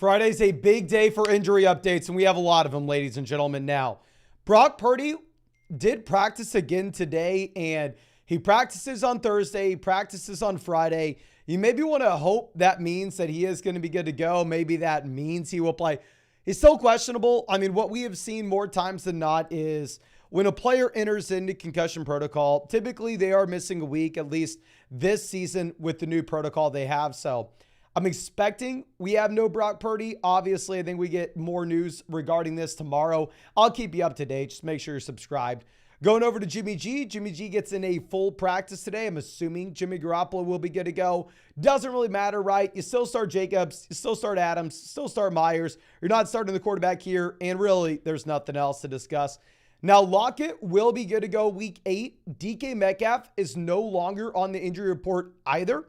Friday's a big day for injury updates, and we have a lot of them, ladies and gentlemen. Now, Brock Purdy did practice again today, and he practices on Thursday, he practices on Friday. You maybe want to hope that means that he is going to be good to go. Maybe that means he will play. He's still questionable. I mean, what we have seen more times than not is when a player enters into concussion protocol, typically they are missing a week, at least this season with the new protocol they have. So I'm expecting we have no Brock Purdy. Obviously, I think we get more news regarding this tomorrow. I'll keep you up to date. Just make sure you're subscribed. Going over to Jimmy G. Jimmy G gets in a full practice today. I'm assuming Jimmy Garoppolo will be good to go. Doesn't really matter, right? You still start Jacobs. You still start Adams. Still start Myers. You're not starting the quarterback here. And really, there's nothing else to discuss. Now, Lockett will be good to go week 8. DK Metcalf is no longer on the injury report either.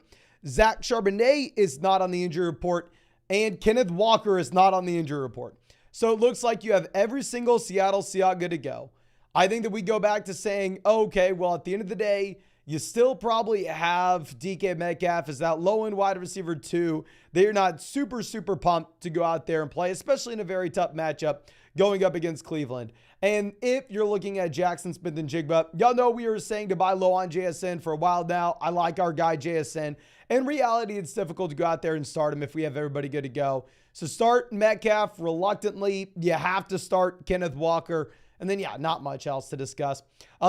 Zach Charbonnet is not on the injury report, and Kenneth Walker is not on the injury report. So it looks like you have every single Seattle Seahawks good to go. I think that we go back to saying, okay, well, at the end of the day, you still probably have DK Metcalf as that low-end wide receiver 2. They're not super pumped to go out there and play, especially in a very tough matchup going up against Cleveland. And if you're looking at Jackson Smith and Jigba, y'all know we were saying to buy low on JSN for a while now. I like our guy JSN. In reality, it's difficult to go out there and start him if we have everybody good to go. So start Metcalf reluctantly. You have to start Kenneth Walker. And then, yeah, not much else to discuss.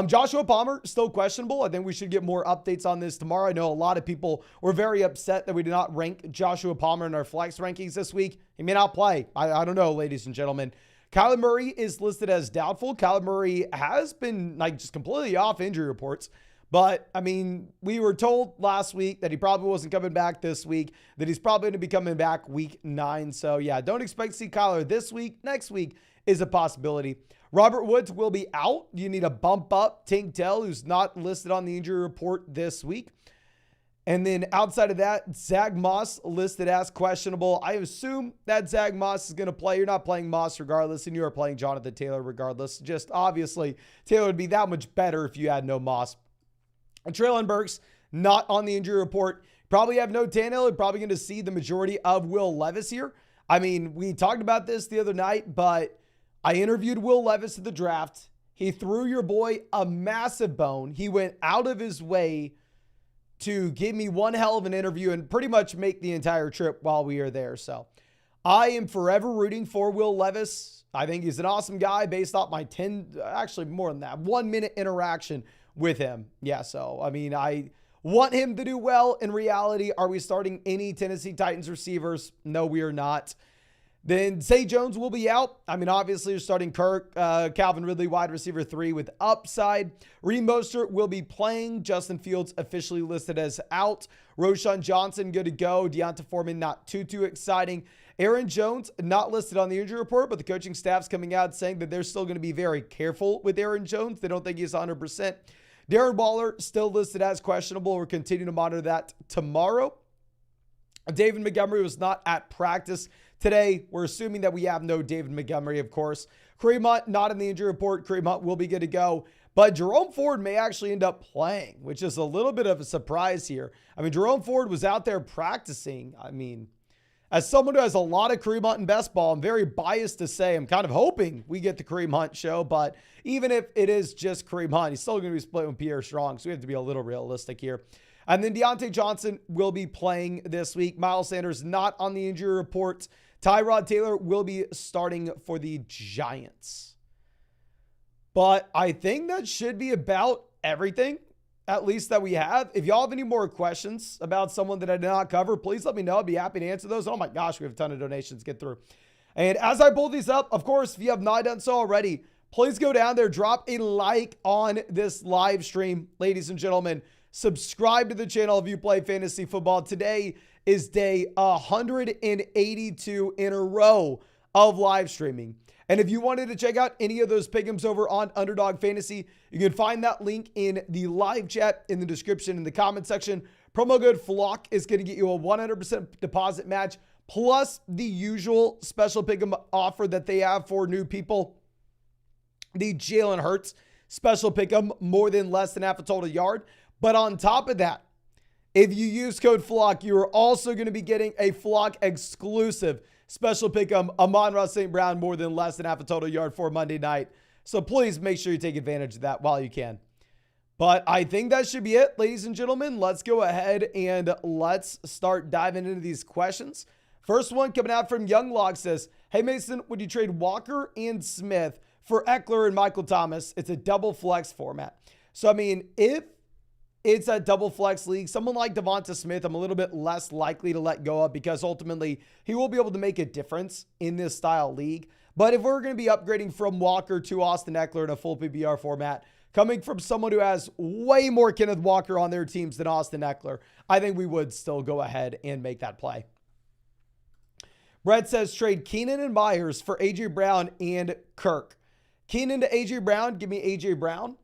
Joshua Palmer, still questionable. I think we should get more updates on this tomorrow. I know a lot of people were very upset that we did not rank Joshua Palmer in our flex rankings this week. He may not play. I don't know, ladies and gentlemen. Kyler Murray is listed as doubtful. Kyler Murray has been just completely off injury reports. But, I mean, we were told last week that he probably wasn't coming back this week, that he's probably going to be coming back week 9. So, yeah, don't expect to see Kyler this week. Next week is a possibility. Robert Woods will be out. You need to bump up Tank Dell, who's not listed on the injury report this week. And then outside of that, Zach Moss listed as questionable. I assume that Zach Moss is going to play. You're not playing Moss regardless, and you are playing Jonathan Taylor regardless. Just obviously, Taylor would be that much better if you had no Moss. Treylon Burks, not on the injury report. Probably have no Tannehill. You're probably going to see the majority of Will Levis here. I mean, we talked about this the other night, but I interviewed Will Levis at the draft. He threw your boy a massive bone. He went out of his way to give me one hell of an interview and pretty much make the entire trip while we are there. So I am forever rooting for Will Levis. I think he's an awesome guy based off my 1 minute interaction with him. Yeah, so, I mean, I want him to do well. In reality, are we starting any Tennessee Titans receivers? No, we are not. Then Zay Jones will be out. I mean, obviously, you're starting Kirk, Calvin Ridley, wide receiver 3 with upside. Reed Mostert will be playing. Justin Fields officially listed as out. Roshan Johnson, good to go. Deonta Foreman, not too exciting. Aaron Jones, not listed on the injury report, but the coaching staff's coming out saying that they're still going to be very careful with Aaron Jones. They don't think he's 100%. Darren Waller, still listed as questionable. We're continuing to monitor that tomorrow. David Montgomery was not at practice today. We're assuming that we have no David Montgomery, of course. Kareem Hunt, not in the injury report. Kareem Hunt will be good to go. But Jerome Ford may actually end up playing, which is a little bit of a surprise here. I mean, Jerome Ford was out there practicing. I mean, as someone who has a lot of Kareem Hunt in best ball, I'm very biased to say I'm kind of hoping we get the Kareem Hunt show. But even if it is just Kareem Hunt, he's still going to be split with Pierre Strong. So we have to be a little realistic here. And then Deontay Johnson will be playing this week. Miles Sanders not on the injury report. Tyrod Taylor will be starting for the Giants. But I think that should be about everything, at least that we have. If y'all have any more questions about someone that I did not cover, please let me know. I'd be happy to answer those. Oh my gosh, we have a ton of donations to get through. And as I pull these up, of course, if you have not done so already, please go down there, drop a like on this live stream, ladies and gentlemen. Subscribe to the channel if you play fantasy football. Today is day 182 in a row of live streaming. And if you wanted to check out any of those pick'ems over on Underdog Fantasy, you can find that link in the live chat, in the description, in the comment section. Promo code FLOCK is going to get you a 100% deposit match, plus the usual special pick'em offer that they have for new people. The Jalen Hurts special pick'em, more than less than half a total yard. But on top of that, If you use code FLOCK, you are also going to be getting a Flock exclusive special pick'em Amon-Ra St. Brown more than less than half a total yard for Monday night. So please make sure you take advantage of that while you can. But I think that should be it, ladies and gentlemen. Let's go ahead and let's start diving into these questions. First one coming out from Young Log says, hey Mason, would you trade Walker and Smith for Eckler and Michael Thomas? It's a double flex format. So, I mean, if it's a double flex league, someone like Devonta Smith, I'm a little bit less likely to let go of because ultimately he will be able to make a difference in this style league. But if we're going to be upgrading from Walker to Austin Eckler in a full PPR format, coming from someone who has way more Kenneth Walker on their teams than Austin Eckler, I think we would still go ahead and make that play. Brett says trade Keenan and Myers for A.J. Brown and Kirk. Keenan to A.J. Brown, give me A.J. Brown.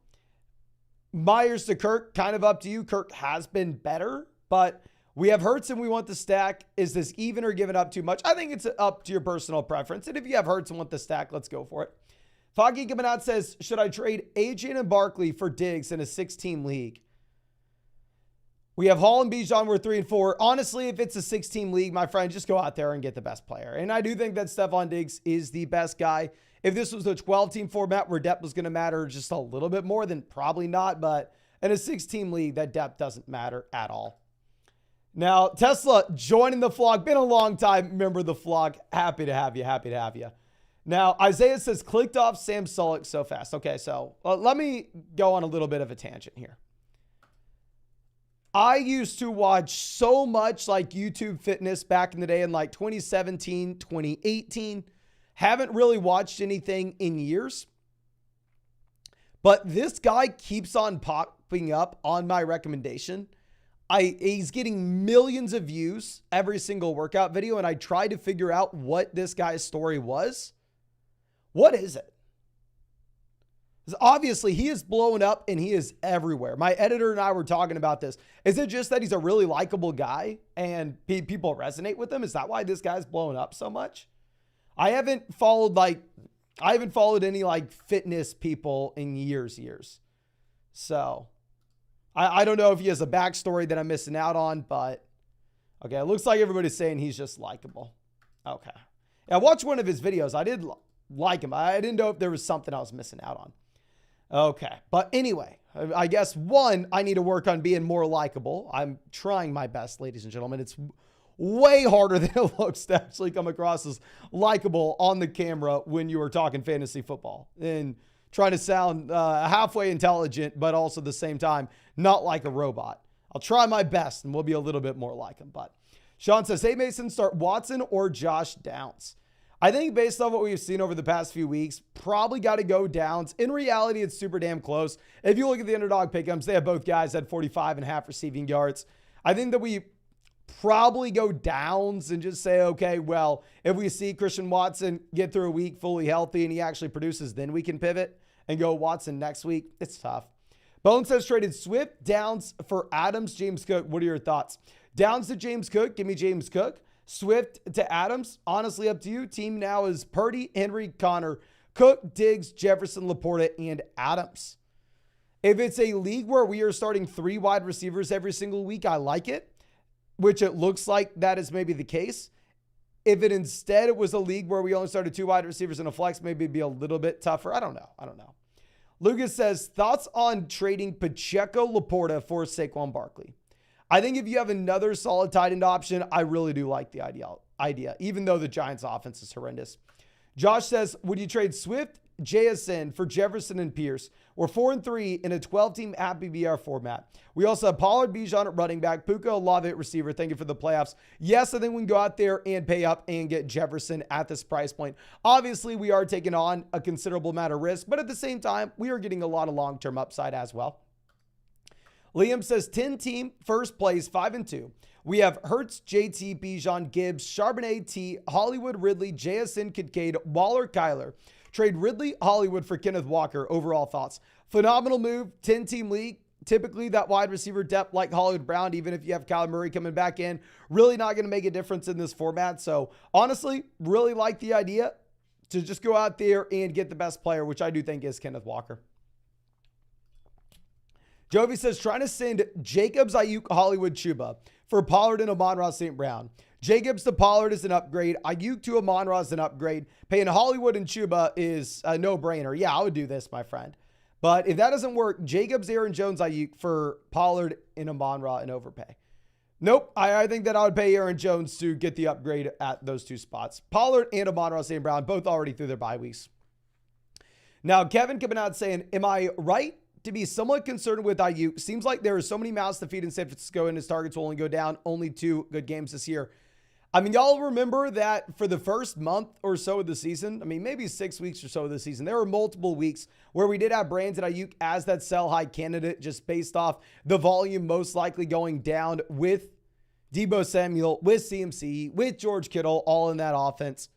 Myers to Kirk, kind of up to you. Kirk has been better, but we have Hurts and we want the stack. Is this even or giving up too much? I think it's up to your personal preference. And if you have Hurts and want the stack, let's go for it. Foggy coming out says, should I trade AJ and Barkley for Diggs in a 6-team league? We have Hall and Bijan. We're 3 and 4. Honestly, if it's a 6-team league, my friend, just go out there and get the best player. And I do think that Stephon Diggs is the best guy. If this was a 12-team format where depth was going to matter just a little bit more, then probably not. But in a 6-team league, that depth doesn't matter at all. Now, Tesla joining the vlog. Been a long time member of the vlog. Happy to have you. Happy to have you. Now, Isaiah says, clicked off Sam Sulek so fast. Okay, so let me go on a little bit of a tangent here. I used to watch so much like YouTube fitness back in the day in like 2017, 2018. Haven't really watched anything in years. But this guy keeps on popping up on my recommendation. He's getting millions of views every single workout video, and I tried to figure out what this guy's story was. What is it? Obviously, he is blowing up and he is everywhere. My editor and I were talking about this. Is it just that he's a really likable guy and people resonate with him? Is that why this guy's blowing up so much? I haven't followed any like fitness people in years. So I don't know if he has a backstory that I'm missing out on, but okay. It looks like everybody's saying he's just likable. Okay. I watched one of his videos. I did like him. I didn't know if there was something I was missing out on. Okay. But anyway, I guess I need to work on being more likable. I'm trying my best, ladies and gentlemen. It's way harder than it looks to actually come across as likable on the camera when you are talking fantasy football and trying to sound halfway intelligent, but also at the same time, not like a robot. I'll try my best and we'll be a little bit more like him. But Sean says, hey Mason, start Watson or Josh Downs. I think based on what we've seen over the past few weeks, probably got to go Downs. In reality, it's super damn close. If you look at the underdog pick'ems, they have both guys at 45.5 receiving yards. I think that we probably go Downs and just say, okay, well, if we see Christian Watson get through a week fully healthy and he actually produces, then we can pivot and go Watson next week. It's tough. Bone says traded Swift, Downs for Adams, James Cook. What are your thoughts? Downs to James Cook. Give me James Cook. Swift to Adams. Honestly, up to you. Team now is Purdy, Henry, Connor, Cook, Diggs, Jefferson, Laporta, and Adams. If it's a league where we are starting 3 wide receivers every single week, I like it, which it looks like that is maybe the case. If it instead it was a league where we only started 2 wide receivers and a flex, maybe it'd be a little bit tougher. I don't know. Lucas says, thoughts on trading Pacheco, Laporta for Saquon Barkley? I think if you have another solid tight end option, I really do like the idea, even though the Giants offense is horrendous. Josh says, would you trade Swift, JSN for Jefferson and Pierce? We're 4 and 3 in a 12-team happy BR format. We also have Pollard, Bijan at running back, Puka Olave at receiver. Thank you for the playoffs. Yes, I think we can go out there and pay up and get Jefferson at this price point. Obviously, we are taking on a considerable amount of risk, but at the same time, we are getting a lot of long-term upside as well. Liam says 10-team, first place, 5 and 2. We have Hurts, JT, Bijan, Gibbs, Charbonnet, T, Hollywood, Ridley, JSN, Kincaid, Waller, Kyler. Trade Ridley, Hollywood for Kenneth Walker. Overall thoughts. Phenomenal move, 10-team league. Typically that wide receiver depth like Hollywood Brown, even if you have Kyler Murray coming back in, really not going to make a difference in this format. So honestly, really like the idea to just go out there and get the best player, which I do think is Kenneth Walker. Jovi says, trying to send Jacobs, Ayuk, Hollywood, Chuba for Pollard and Amon-Ra St. Brown. Jacobs to Pollard is an upgrade. Ayuk to Amon-Ra is an upgrade. Paying Hollywood and Chuba is a no-brainer. Yeah, I would do this, my friend. But if that doesn't work, Jacobs, Aaron Jones, Ayuk for Pollard and Amon-Ra and overpay. Nope. I think that I would pay Aaron Jones to get the upgrade at those two spots. Pollard and Amon-Ra St. Brown both already through their bye weeks. Now, Kevin coming out saying, am I right to be somewhat concerned with Ayuk? Seems like there are so many mouths to feed in San Francisco and his targets will only go down. Only 2 good games this year. I mean, y'all remember that for the first month or so of the season, I mean, maybe 6 weeks or so of the season, there were multiple weeks where we did have Brandon Ayuk as that sell high candidate just based off the volume most likely going down with Deebo Samuel, with CMC, with George Kittle, all in that offense.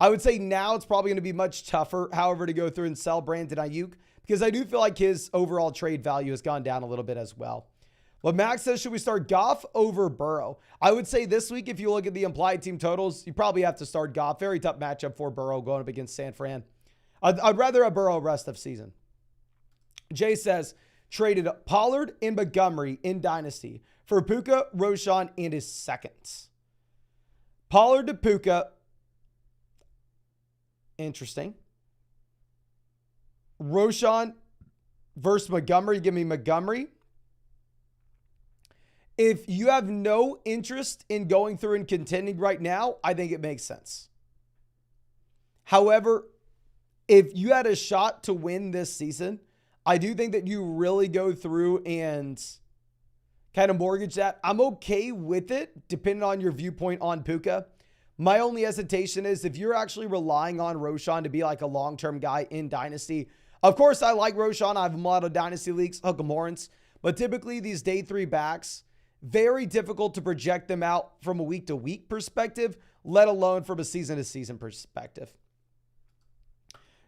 I would say now it's probably going to be much tougher, however, to go through and sell Brandon Ayuk because I do feel like his overall trade value has gone down a little bit as well. But Max says, should we start Goff over Burrow? I would say this week, if you look at the implied team totals, you probably have to start Goff. Very tough matchup for Burrow going up against San Fran. I'd rather have Burrow rest of season. Jay says, traded Pollard and Montgomery in Dynasty for Puka, Roschon, and his seconds. Pollard to Puka. Interesting. Roschon versus Montgomery. Give me Montgomery. If you have no interest in going through and contending right now, I think it makes sense. However, if you had a shot to win this season, I do think that you really go through and kind of mortgage that. I'm okay with it, depending on your viewpoint on Puka. My only hesitation is if you're actually relying on Roschon to be like a long-term guy in Dynasty. Of course, I like Roschon. I have a lot of Dynasty leagues, hook 'em Lawrence. But typically these day 3 backs, very difficult to project them out from a week-to-week perspective, let alone from a season-to-season perspective.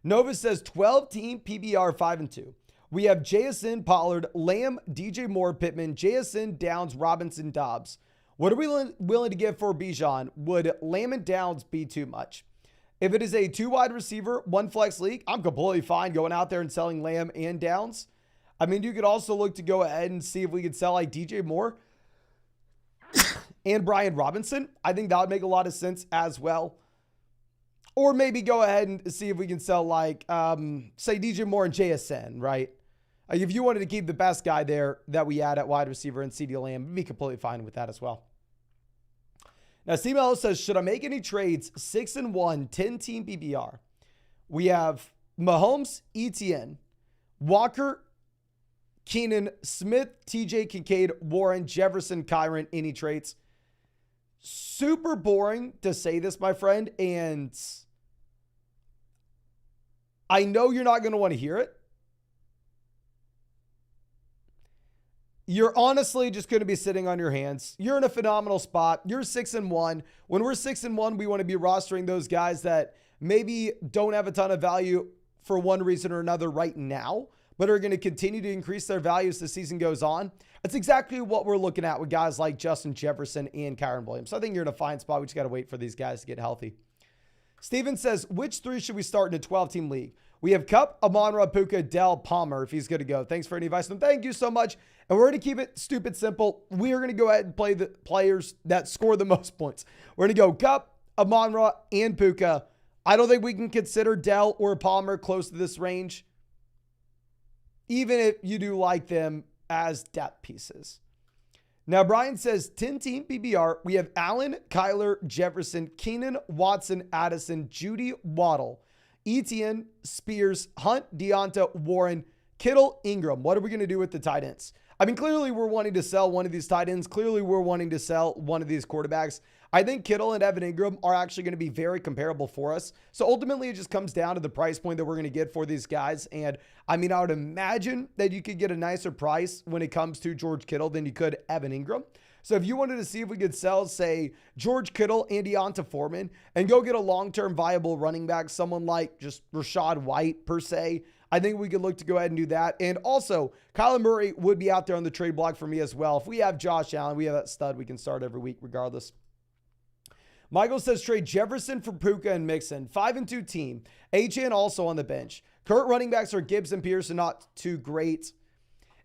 Nova says 12-team PBR 5-2. We have JSN, Pollard, Lamb, DJ Moore, Pittman, JSN, Downs, Robinson, Dobbs. What are we willing to give for Bijan? Would Lamb and Downs be too much? If it is a 2 wide receiver, 1 flex league, I'm completely fine going out there and selling Lamb and Downs. I mean, you could also look to go ahead and see if we could sell like DJ Moore and Brian Robinson. I think that would make a lot of sense as well. Or maybe go ahead and see if we can sell like, say DJ Moore and JSN, right? If you wanted to keep the best guy there that we had at wide receiver and CeeDee Lamb, we'd be completely fine with that as well. Now, C. Mello says, should I make any trades? 6-1, 10-team PBR. We have Mahomes, ETN, Walker, Keenan, Smith, TJ, Kincaid, Warren, Jefferson, Kyron, any trades. Super boring to say this, my friend, and I know you're not going to want to hear it. You're honestly just going to be sitting on your hands. You're in a phenomenal spot. You're 6-1. When we're 6-1, we want to be rostering those guys that maybe don't have a ton of value for one reason or another right now, but are going to continue to increase their value as the season goes on. That's exactly what we're looking at with guys like Justin Jefferson and Kyron Williams. So I think you're in a fine spot. We just got to wait for these guys to get healthy. Steven says, which 3 should we start in a 12-team league? We have Kupp, Amon-Ra, Puka, Dell, Palmer, if he's good to go. Thanks for any advice. And thank you so much. And we're going to keep it stupid simple. We are going to go ahead and play the players that score the most points. We're going to go Kupp, Amon-Ra, and Puka. I don't think we can consider Dell or Palmer close to this range, even if you do like them as depth pieces. Now, Brian says 10-team PBR. We have Allen, Kyler, Jefferson, Keenan, Watson, Addison, Judy, Waddle, Etienne, Spears, Hunt, Deonta, Warren, Kittle, Ingram. What are we going to do with the tight ends? I mean, clearly we're wanting to sell one of these tight ends. Clearly we're wanting to sell one of these quarterbacks. I think Kittle and Evan Ingram are actually going to be very comparable for us. So ultimately it just comes down to the price point that we're going to get for these guys. And I mean, I would imagine that you could get a nicer price when it comes to George Kittle than you could Evan Ingram. So if you wanted to see if we could sell, say, George Kittle and Deonta Foreman and go get a long-term viable running back, someone like just Rachaad White per se, I think we could look to go ahead and do that. And also, Kyler Murray would be out there on the trade block for me as well. If we have Josh Allen, we have that stud we can start every week regardless. Michael says trade Jefferson for Puka and Mixon. 5-2 team. Achane also on the bench. Current running backs are Gibbs and Pearson, not too great.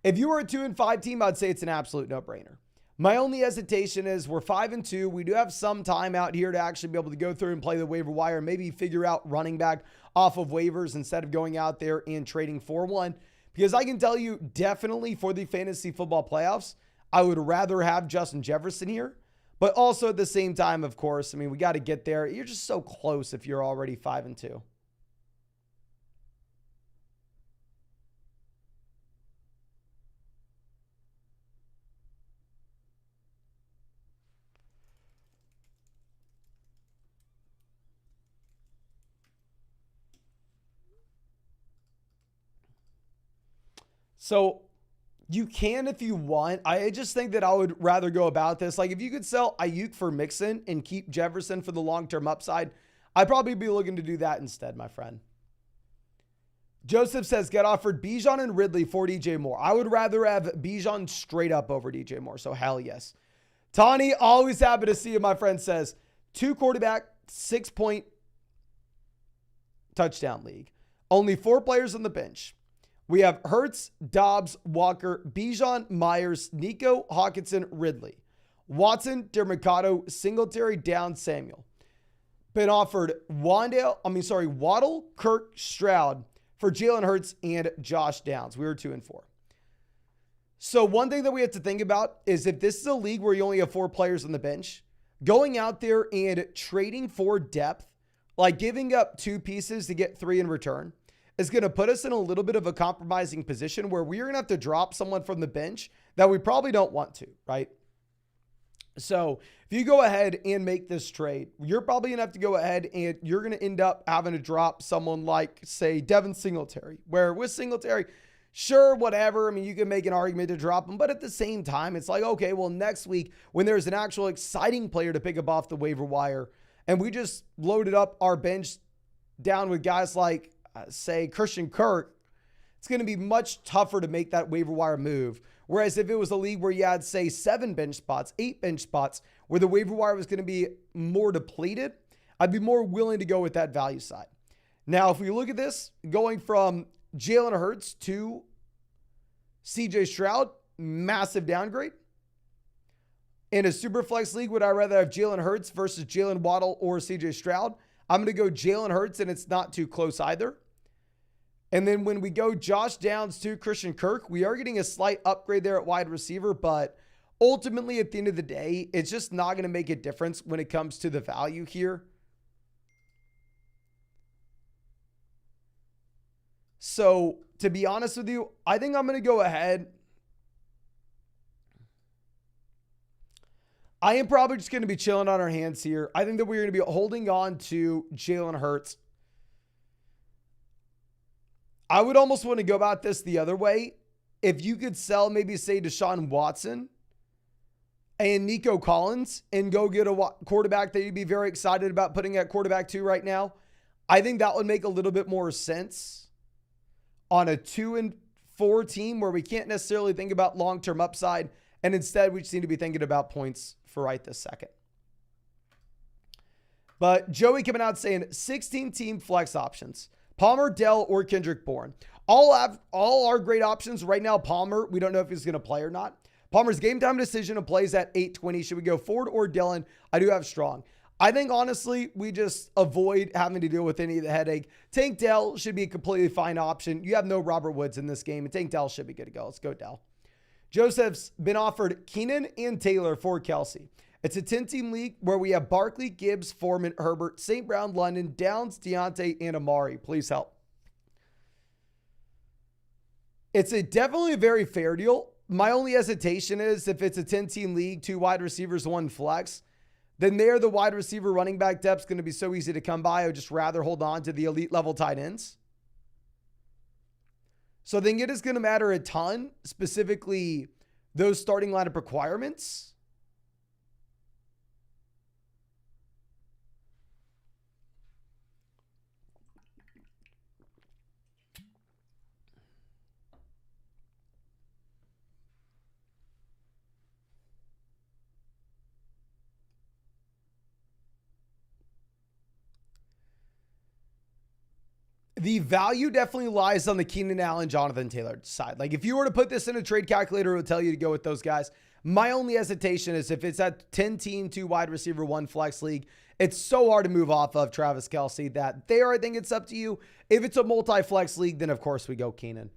If you were a 2-5 team, I'd say it's an absolute no-brainer. My only hesitation is we're 5-2. We do have some time out here to actually be able to go through and play the waiver wire, maybe figure out running back off of waivers instead of going out there and trading for one. Because I can tell you definitely for the fantasy football playoffs, I would rather have Justin Jefferson here. But also at the same time, of course, I mean, we got to get there. You're just so close if you're already 5-2. So you can if you want. I just think that I would rather go about this. Like if you could sell Ayuk for Mixon and keep Jefferson for the long-term upside, I'd probably be looking to do that instead, my friend. Joseph says, get offered Bijan and Ridley for DJ Moore. I would rather have Bijan straight up over DJ Moore. So hell yes. Tawny, always happy to see you, my friend, says, 2 quarterback, 6-point touchdown league. Only 4 players on the bench. We have Hurts, Dobbs, Walker, Bijan, Myers, Nico, Hawkinson, Ridley. Watson, Dermicado, Singletary, Downs, Samuel. Been offered Waddle, Kirk, Stroud for Jalen Hurts and Josh Downs. We were 2-4. So one thing that we have to think about is if this is a league where you only have 4 players on the bench, going out there and trading for depth, like giving up 2 pieces to get 3 in return, is going to put us in a little bit of a compromising position where we're going to have to drop someone from the bench that we probably don't want to, right? So if you go ahead and make this trade, you're probably going to have to go ahead and you're going to end up having to drop someone like, say, Devin Singletary, where with Singletary, sure, whatever. I mean, you can make an argument to drop him, but at the same time, it's like, okay, well, next week when there's an actual exciting player to pick up off the waiver wire and we just loaded up our bench down with guys like, say, Christian Kirk, it's going to be much tougher to make that waiver wire move. Whereas if it was a league where you had, say, 7 bench spots, 8 bench spots, where the waiver wire was going to be more depleted, I'd be more willing to go with that value side. Now, if we look at this, going from Jalen Hurts to CJ Stroud, massive downgrade. In a super flex league, would I rather have Jalen Hurts versus Jalen Waddle or CJ Stroud? I'm going to go Jalen Hurts, and it's not too close either. And then when we go Josh Downs to Christian Kirk, we are getting a slight upgrade there at wide receiver, but ultimately at the end of the day, it's just not going to make a difference when it comes to the value here. So to be honest with you, I think I'm going to go ahead. I am probably just going to be chilling on our hands here. I think that we're going to be holding on to Jalen Hurts. I would almost want to go about this the other way. If you could sell maybe, say, Deshaun Watson and Nico Collins and go get a quarterback that you'd be very excited about putting at quarterback 2 right now, I think that would make a little bit more sense on a 2-4 team where we can't necessarily think about long-term upside, and instead we just need to be thinking about points for right this second. But Joey coming out saying 16-team flex options. Palmer, Dell, or Kendrick Bourne. All are great options. Right now, Palmer, we don't know if he's going to play or not. Palmer's game time decision of plays at 8:20. Should we go Ford or Dillon? I do have Strong. I think, honestly, we just avoid having to deal with any of the headache. Tank Dell should be a completely fine option. You have no Robert Woods in this game, and Tank Dell should be good to go. Let's go, Dell. Joseph's been offered Keenan and Taylor for Kelsey. It's a 10-team league where we have Barkley, Gibbs, Foreman, Herbert, St. Brown, London, Downs, Deontay, and Amari. Please help. It's definitely a very fair deal. My only hesitation is if it's a 10-team league, 2 wide receivers, 1 flex, then there the wide receiver running back depth is going to be so easy to come by. I would just rather hold on to the elite level tight ends. So I think it is going to matter a ton, specifically those starting lineup requirements. The value definitely lies on the Keenan Allen, Jonathan Taylor side. Like if you were to put this in a trade calculator, it would tell you to go with those guys. My only hesitation is if it's at 10-team, 2 wide receiver, 1 flex league, it's so hard to move off of Travis Kelce that there, I think it's up to you. If it's a multi-flex league, then of course we go Keenan.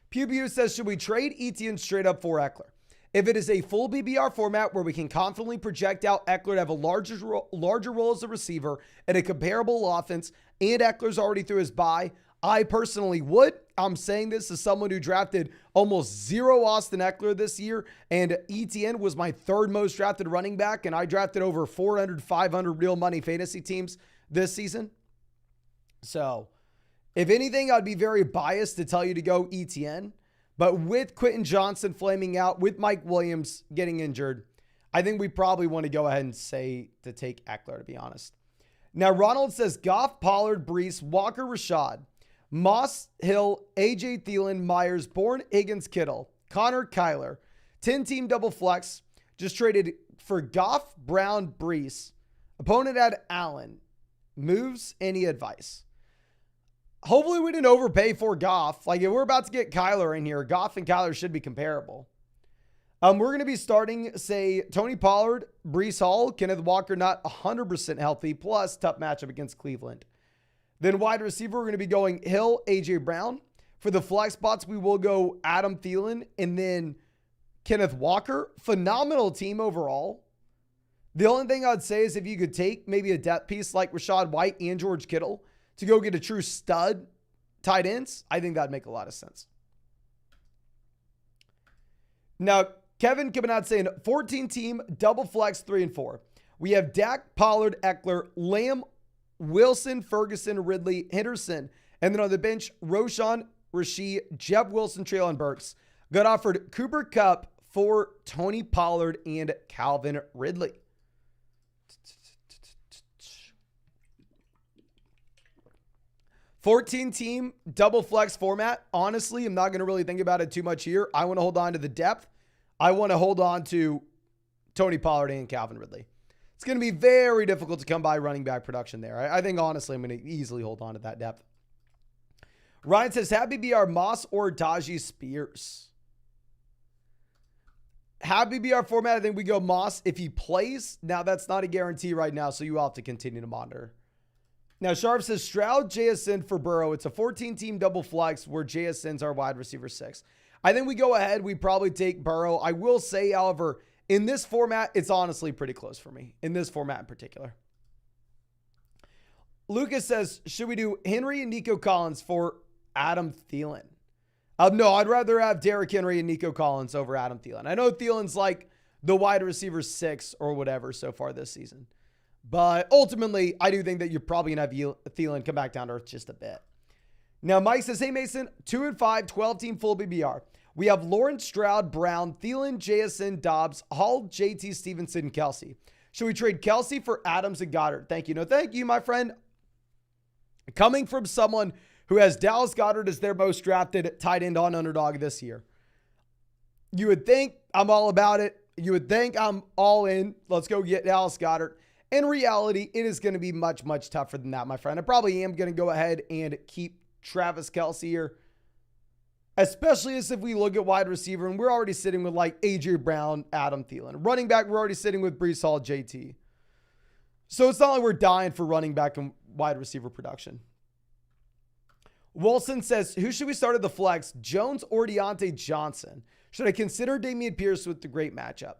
Pew says, should we trade Etienne straight up for Eckler? If it is a full BBR format where we can confidently project out Eckler to have a larger role as a receiver and a comparable offense, and Eckler's already through his bye, I personally would. I'm saying this as someone who drafted almost 0 Austin Eckler this year, and Etienne was my 3rd most drafted running back, and I drafted over 400, 500 real money fantasy teams this season. So, if anything, I'd be very biased to tell you to go Etienne. But with Quentin Johnson flaming out, with Mike Williams getting injured, I think we probably want to go ahead and say to take Eckler, to be honest. Now, Ronald says Goff, Pollard, Brees, Walker, Rashad, Moss, Hill, AJ Thielen, Myers, Bourne, Higgins, Kittle, Connor, Kyler, 10-team double flex, just traded for Goff, Brown, Brees. Opponent had Allen. Moves, any advice? Hopefully we didn't overpay for Goff. Like if we're about to get Kyler in here, Goff and Kyler should be comparable. We're going to be starting, say, Tony Pollard, Brees Hall, Kenneth Walker not 100% healthy, plus tough matchup against Cleveland. Then wide receiver, we're going to be going Hill, AJ Brown. For the flex spots, we will go Adam Thielen and then Kenneth Walker. Phenomenal team overall. The only thing I'd say is if you could take maybe a depth piece like Rachaad White and George Kittle to go get a true stud tight ends, I think that'd make a lot of sense. Now, Kevin coming out saying 14-team double flex 3 and 4. We have Dak, Pollard, Eckler, Lamb, Wilson, Ferguson, Ridley, Henderson. And then on the bench, Roshan, Rasheed, Jeff Wilson, Treylon Burks. Got offered Cooper Kupp for Tony Pollard and Calvin Ridley. 14-team double flex format. Honestly, I'm not going to really think about it too much here. I want to hold on to the depth. I want to hold on to Tony Pollard and Calvin Ridley. It's going to be very difficult to come by running back production there. I think, honestly, I'm going to easily hold on to that depth. Ryan says, happy BR Moss or Tajee Spears? Happy BR format, I think we go Moss if he plays. Now, that's not a guarantee right now, so you have to continue to monitor. Now, Sharp says Stroud, JSN for Burrow. It's a 14-team double flex where JSN's our wide receiver 6. I think we go ahead. We probably take Burrow. I will say, however, in this format, it's honestly pretty close for me. In this format in particular. Lucas says, should we do Henry and Nico Collins for Adam Thielen? No, I'd rather have Derrick Henry and Nico Collins over Adam Thielen. I know Thielen's like the wide receiver 6 or whatever so far this season. But ultimately, I do think that you're probably going to have Thielen come back down to earth just a bit. Now, Mike says, hey, Mason, 2 and 5, 12-team full BBR. We have Lawrence, Stroud, Brown, Thielen, JSN, Dobbs, Hall, JT, Stevenson, Kelce. Should we trade Kelce for Adams and Goddard? Thank you. No, thank you, my friend. Coming from someone who has Dallas Goedert as their most drafted tight end on Underdog this year, you would think I'm all about it. You would think I'm all in. Let's go get Dallas Goedert. In reality, it is going to be much, much tougher than that, my friend. I probably am going to go ahead and keep Travis Kelce here, especially as if we look at wide receiver, and we're already sitting with like AJ Brown, Adam Thielen. Running back, we're already sitting with Brees Hall, JT. So it's not like we're dying for running back and wide receiver production. Wilson says, who should we start at the flex, Jones or Deontay Johnson? Should I consider Dameon Pierce with the great matchup?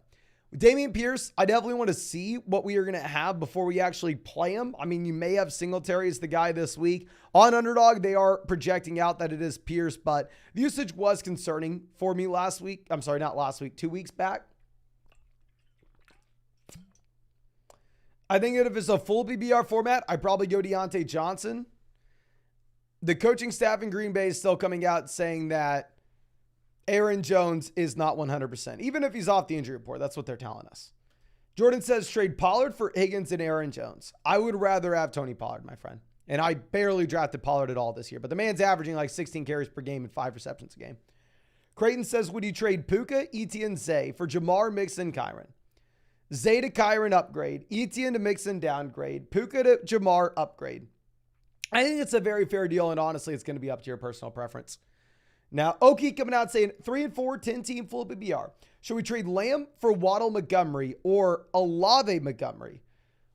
With Dameon Pierce, I definitely want to see what we are going to have before we actually play him. I mean, you may have Singletary as the guy this week. On Underdog, they are projecting out that it is Pierce, but the usage was concerning for me last week. I'm sorry, not last week, 2 weeks back. I think that if it's a full BBR format, I'd probably go Deontay Johnson. The coaching staff in Green Bay is still coming out saying that Aaron Jones is not 100%. Even if he's off the injury report, that's what they're telling us. Jordan says trade Pollard for Higgins and Aaron Jones. I would rather have Tony Pollard, my friend. And I barely drafted Pollard at all this year, but the man's averaging like 16 carries per game and 5 receptions a game. Creighton says, would you trade Puka, Etienne, Zay for Jamar, Mixon, Kyron? Zay to Kyron upgrade. Etienne to Mixon downgrade. Puka to Jamar upgrade. I think it's a very fair deal, and honestly, it's going to be up to your personal preference. Now, Okie coming out saying 3-4, 10-team full PPR. Should we trade Lamb for Waddle Montgomery or Olave Montgomery?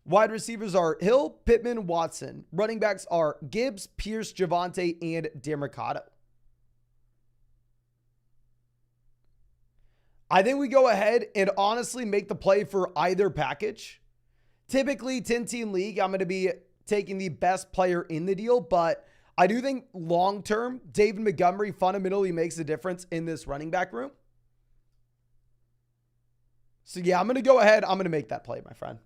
Wide receivers are Hill, Pittman, Watson. Running backs are Gibbs, Pierce, Javonte, and Demercado. I think we go ahead and honestly make the play for either package. Typically, 10-team league, I'm going to be taking the best player in the deal, but I do think long-term, David Montgomery fundamentally makes a difference in this running back room. So yeah, I'm going to go ahead. I'm going to make that play, my friend.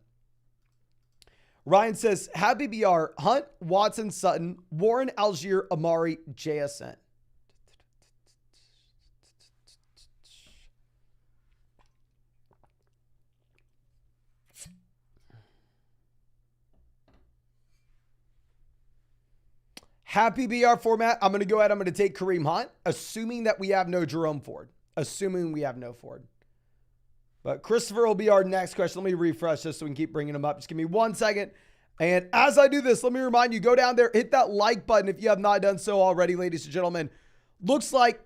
Ryan says, Happy BR, Hunt, Watson, Sutton, Warren, Algier, Amari, JSN. Happy BR format. I'm going to go ahead. I'm going to take Kareem Hunt, assuming that we have no Jerome Ford. Assuming we have no Ford. But Christopher will be our next question. Let me refresh this so we can keep bringing them up. Just give me 1 second. And as I do this, let me remind you, go down there, hit that like button if you have not done so already, ladies and gentlemen. Looks like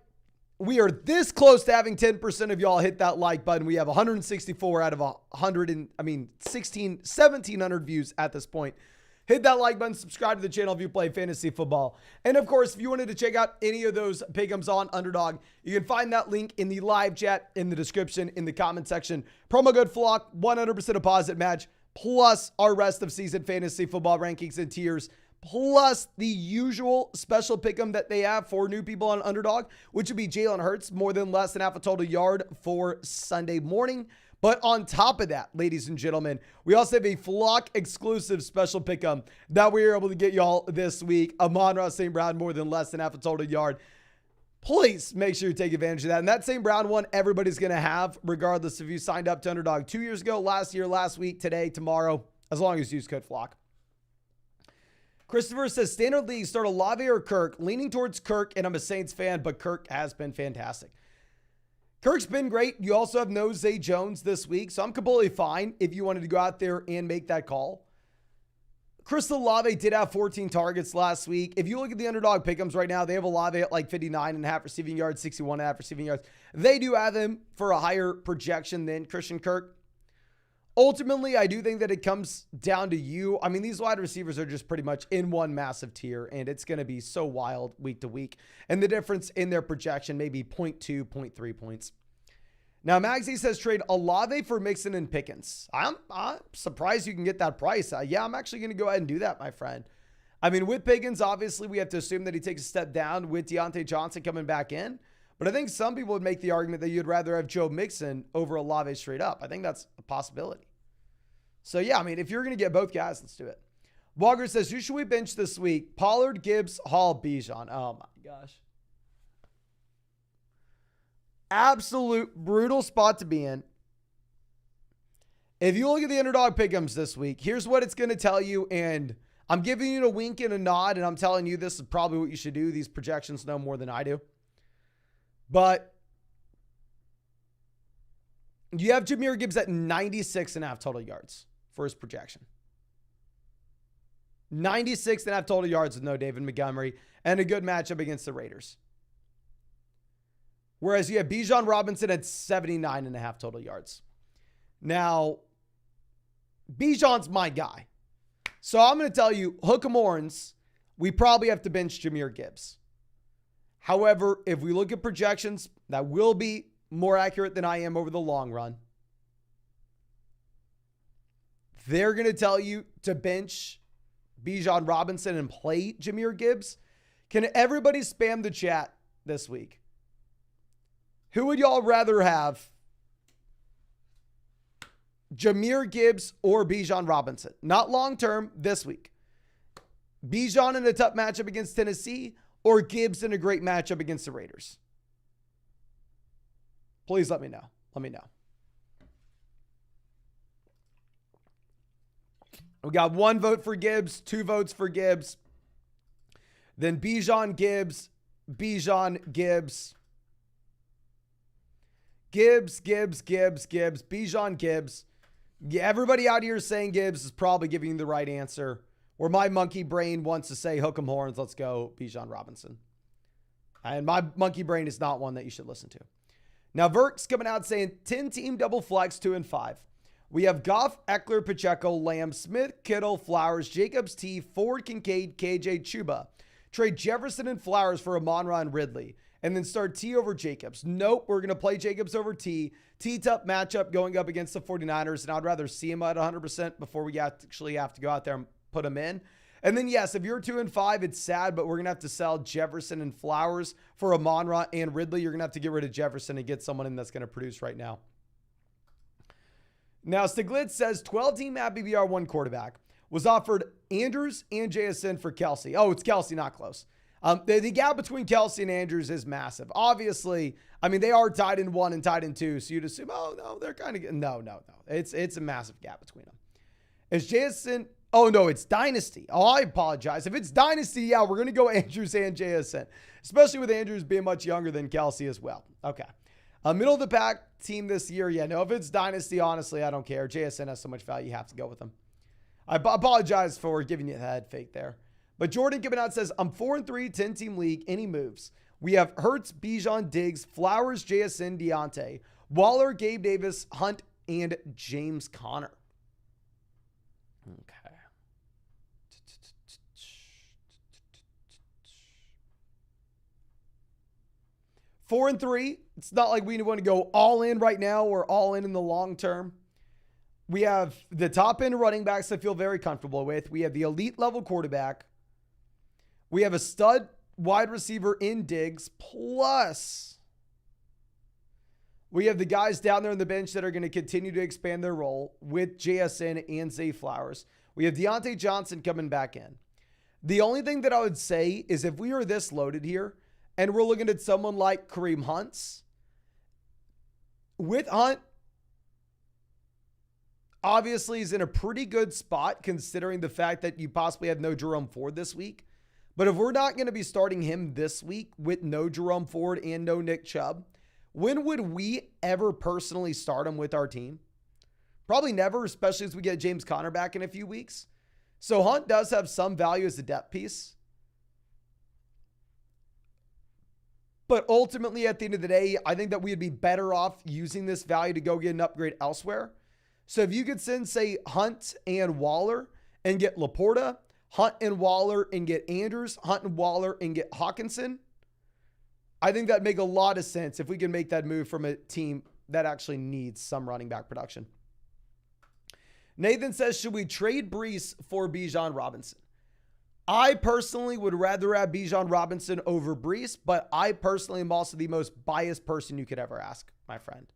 we are this close to having 10% of y'all hit that like button. We have 164 out of 1,700 views at this point. Hit that like button, subscribe to the channel if you play fantasy football. And of course, if you wanted to check out any of those pick'ems on Underdog, you can find that link in the live chat, in the description, in the comment section. Promo code FLOCK, 100% deposit match, plus our rest of season fantasy football rankings and tiers, plus the usual special pick'em that they have for new people on Underdog, which would be Jalen Hurts, more than less than half a total yard for Sunday morning. But on top of that, ladies and gentlemen, we also have a Flock exclusive special pick'em that we were able to get y'all this week. Amon-Ra St. Brown, more than less than half a total yard. Please make sure you take advantage of that. And that St. Brown one, everybody's going to have, regardless if you signed up to Underdog 2 years ago, last year, last week, today, tomorrow, as long as you use code FLOCK. Christopher says, standard league, start Olave or Kirk. Leaning towards Kirk, and I'm a Saints fan, but Kirk has been fantastic. Kirk's been great. You also have no Zay Jones this week, so I'm completely fine if you wanted to go out there and make that call. Chris Olave did have 14 targets last week. If you look at the Underdog pick'ems right now, they have Olave at like 59.5 receiving yards, 61.5 receiving yards. They do have him for a higher projection than Christian Kirk. Ultimately, I do think that it comes down to you. I mean, these wide receivers are just pretty much in one massive tier, and it's going to be so wild week to week. And the difference in their projection may be 0.2, 0.3 points. Now, Magsy says trade Olave for Mixon and Pickens. I'm surprised you can get that price. Yeah, I'm actually going to go ahead and do that, my friend. I mean, with Pickens, obviously, we have to assume that he takes a step down with Deontay Johnson coming back in. But I think some people would make the argument that you'd rather have Joe Mixon over Olave straight up. I think that's a possibility. So, yeah, I mean, if you're going to get both guys, let's do it. Walker says, who should we bench this week? Pollard, Gibbs, Hall, Bijan. Oh, my gosh. Absolute brutal spot to be in. If you look at the Underdog pick'ems this week, here's what it's going to tell you. And I'm giving you a wink and a nod, and I'm telling you this is probably what you should do. These projections know more than I do. But you have Jahmyr Gibbs at 96.5 total yards for his projection. 96.5 total yards with no David Montgomery and a good matchup against the Raiders. Whereas you have Bijan Robinson at 79.5 total yards. Now, Bijan's my guy. So I'm going to tell you, hook 'em horns, we probably have to bench Jahmyr Gibbs. However, if we look at projections, that will be more accurate than I am over the long run. They're going to tell you to bench Bijan Robinson and play Jahmyr Gibbs. Can everybody spam the chat this week? Who would y'all rather have? Jahmyr Gibbs or Bijan Robinson? Not long-term, this week. Bijan in a tough matchup against Tennessee or Gibbs in a great matchup against the Raiders? Please let me know. Let me know. We got 1 vote for Gibbs, 2 votes for Gibbs. Then Bijan Gibbs, Bijan Gibbs. Gibbs, Bijan Gibbs. Yeah, everybody out here saying Gibbs is probably giving you the right answer. Or my monkey brain wants to say, hook 'em horns, let's go, Bijan Robinson. And my monkey brain is not one that you should listen to. Now, Verk's coming out saying 10-team double flex 2 and 5. We have Goff, Eckler, Pacheco, Lamb, Smith, Kittle, Flowers, Jacobs, T, Ford, Kincaid, KJ, Chuba. Trade Jefferson and Flowers for Amon-Ra and Ridley. And then start T over Jacobs. Nope, we're going to play Jacobs over T. T-tough matchup going up against the 49ers. And I'd rather see him at 100% before we actually have to go out there and put him in. And then, yes, if you're 2 and 5, it's sad, but we're going to have to sell Jefferson and Flowers for Amon-Ra and Ridley. You're going to have to get rid of Jefferson and get someone in that's going to produce right now. Now, Stiglitz says 12-team at BBR 1 quarterback was offered Andrews and JSN for Kelsey. Oh, it's Kelsey, not close. The gap between Kelsey and Andrews is massive. Obviously, I mean, they are tied in 1 and tied in 2, so you'd assume, oh, no, they're kind of, no. It's a massive gap between them. Is JSN, oh, no, it's Dynasty. Oh, I apologize. If it's Dynasty, yeah, we're going to go Andrews and JSN, especially with Andrews being much younger than Kelsey as well. Okay. Middle of the pack team this year, yeah, no, if it's Dynasty, honestly, I don't care. JSN has so much value, you have to go with them. I apologize for giving you the head fake there. But Jordan giving out says, I'm 4 and 3, 10-team league. Any moves? We have Hurts, Bijan, Diggs, Flowers, JSN, Deontay, Waller, Gabe Davis, Hunt, and James Conner. Okay. 4 and 3. It's not like we want to go all in right now or all in the long term. We have the top end running backs I feel very comfortable with. We have the elite level quarterback. We have a stud wide receiver in Diggs. Plus, we have the guys down there on the bench that are going to continue to expand their role with JSN and Zay Flowers. We have Deontay Johnson coming back in. The only thing that I would say is if we are this loaded here and we're looking at someone like Kareem Hunt's, with Hunt, obviously he's in a pretty good spot considering the fact that you possibly have no Jerome Ford this week. But if we're not going to be starting him this week with no Jerome Ford and no Nick Chubb, when would we ever personally start him with our team? Probably never, especially as we get James Conner back in a few weeks. So Hunt does have some value as a depth piece. But ultimately, at the end of the day, I think that we'd be better off using this value to go get an upgrade elsewhere. So if you could send, say, Hunt and Waller and get Laporta, Hunt and Waller and get Andrews, Hunt and Waller and get Hawkinson, I think that'd make a lot of sense if we can make that move from a team that actually needs some running back production. Nathan says, should we trade Brees for Bijan Robinson? I personally would rather have Bijan Robinson over Brees, but I personally am also the most biased person you could ever ask, my friend.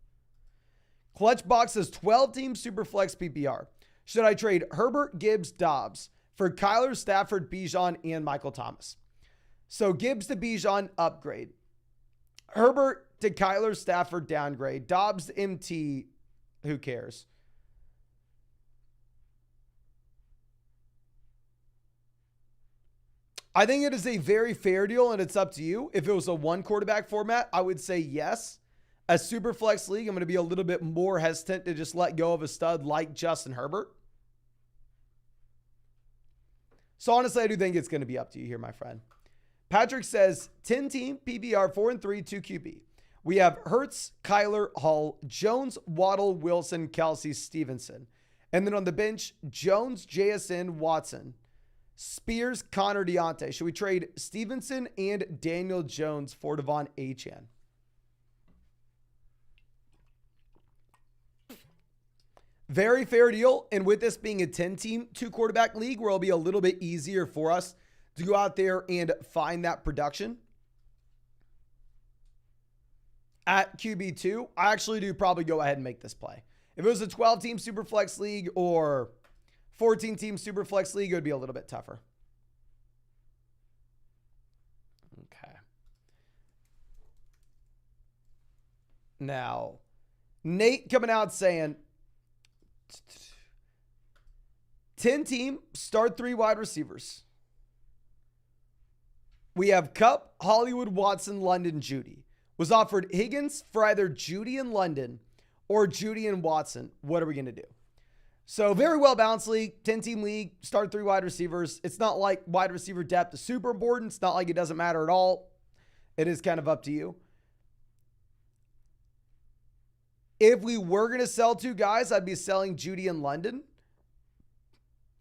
Clutchbox says 12-team Superflex PPR. Should I trade Herbert, Gibbs, Dobbs for Kyler, Stafford, Bijan, and Michael Thomas? So Gibbs to Bijan, upgrade. Herbert to Kyler, Stafford, downgrade. Dobbs to MT, who cares? I think it is a very fair deal, and it's up to you. If it was a one quarterback format, I would say yes. A super flex league, I'm going to be a little bit more hesitant to just let go of a stud like Justin Herbert. So honestly, I do think it's going to be up to you here, my friend. Patrick says 10-team PBR 4 and 3, 2 QB. We have Hurts, Kyler, Hall, Jones, Waddle, Wilson, Kelsey, Stevenson. And then on the bench, Jones, JSN, Watson, Spears, Connor, Deontay. Should we trade Stevenson and Daniel Jones for Devon Achane? Very fair deal. And with this being a 10-team, 2-quarterback league where it'll be a little bit easier for us to go out there and find that production. At QB2, I actually do probably go ahead and make this play. If it was a 12-team Superflex league or 14-team Superflex league, it would be a little bit tougher. Okay. Now, Nate coming out saying 10-team, start 3 wide receivers. We have Kupp, Hollywood, Watson, London, Judy. Was offered Higgins for either Judy and London or Judy and Watson. What are we going to do? So very well balanced league, 10-team league, start 3 wide receivers. It's not like wide receiver depth is super important. It's not like it doesn't matter at all. It is kind of up to you. If we were going to sell 2 guys, I'd be selling Judy and London.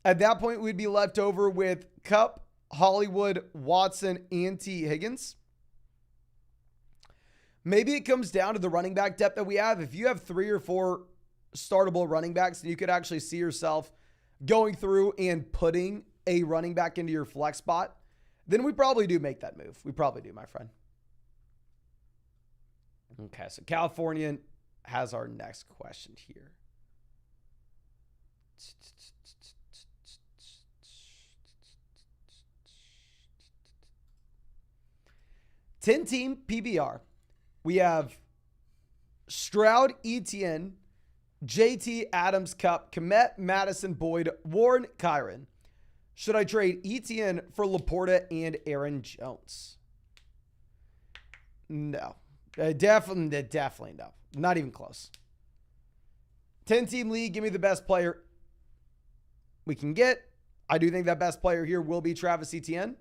At that point, we'd be left over with Cup, Hollywood, Watson, and T. Higgins. Maybe it comes down to the running back depth that we have. If you have 3 or 4 startable running backs, and you could actually see yourself going through and putting a running back into your flex spot, then we probably do make that move. We probably do, my friend. Okay, so Californian has our next question here. Ten-team PBR. We have Stroud, Etienne, JT, Adams, Cup, Komet, Madison, Boyd, Warren, Kyron. Should I trade Etienne for Laporta and Aaron Jones? No. Definitely no. Not even close. 10-team league, give me the best player we can get. I do think that best player here will be Travis Etienne.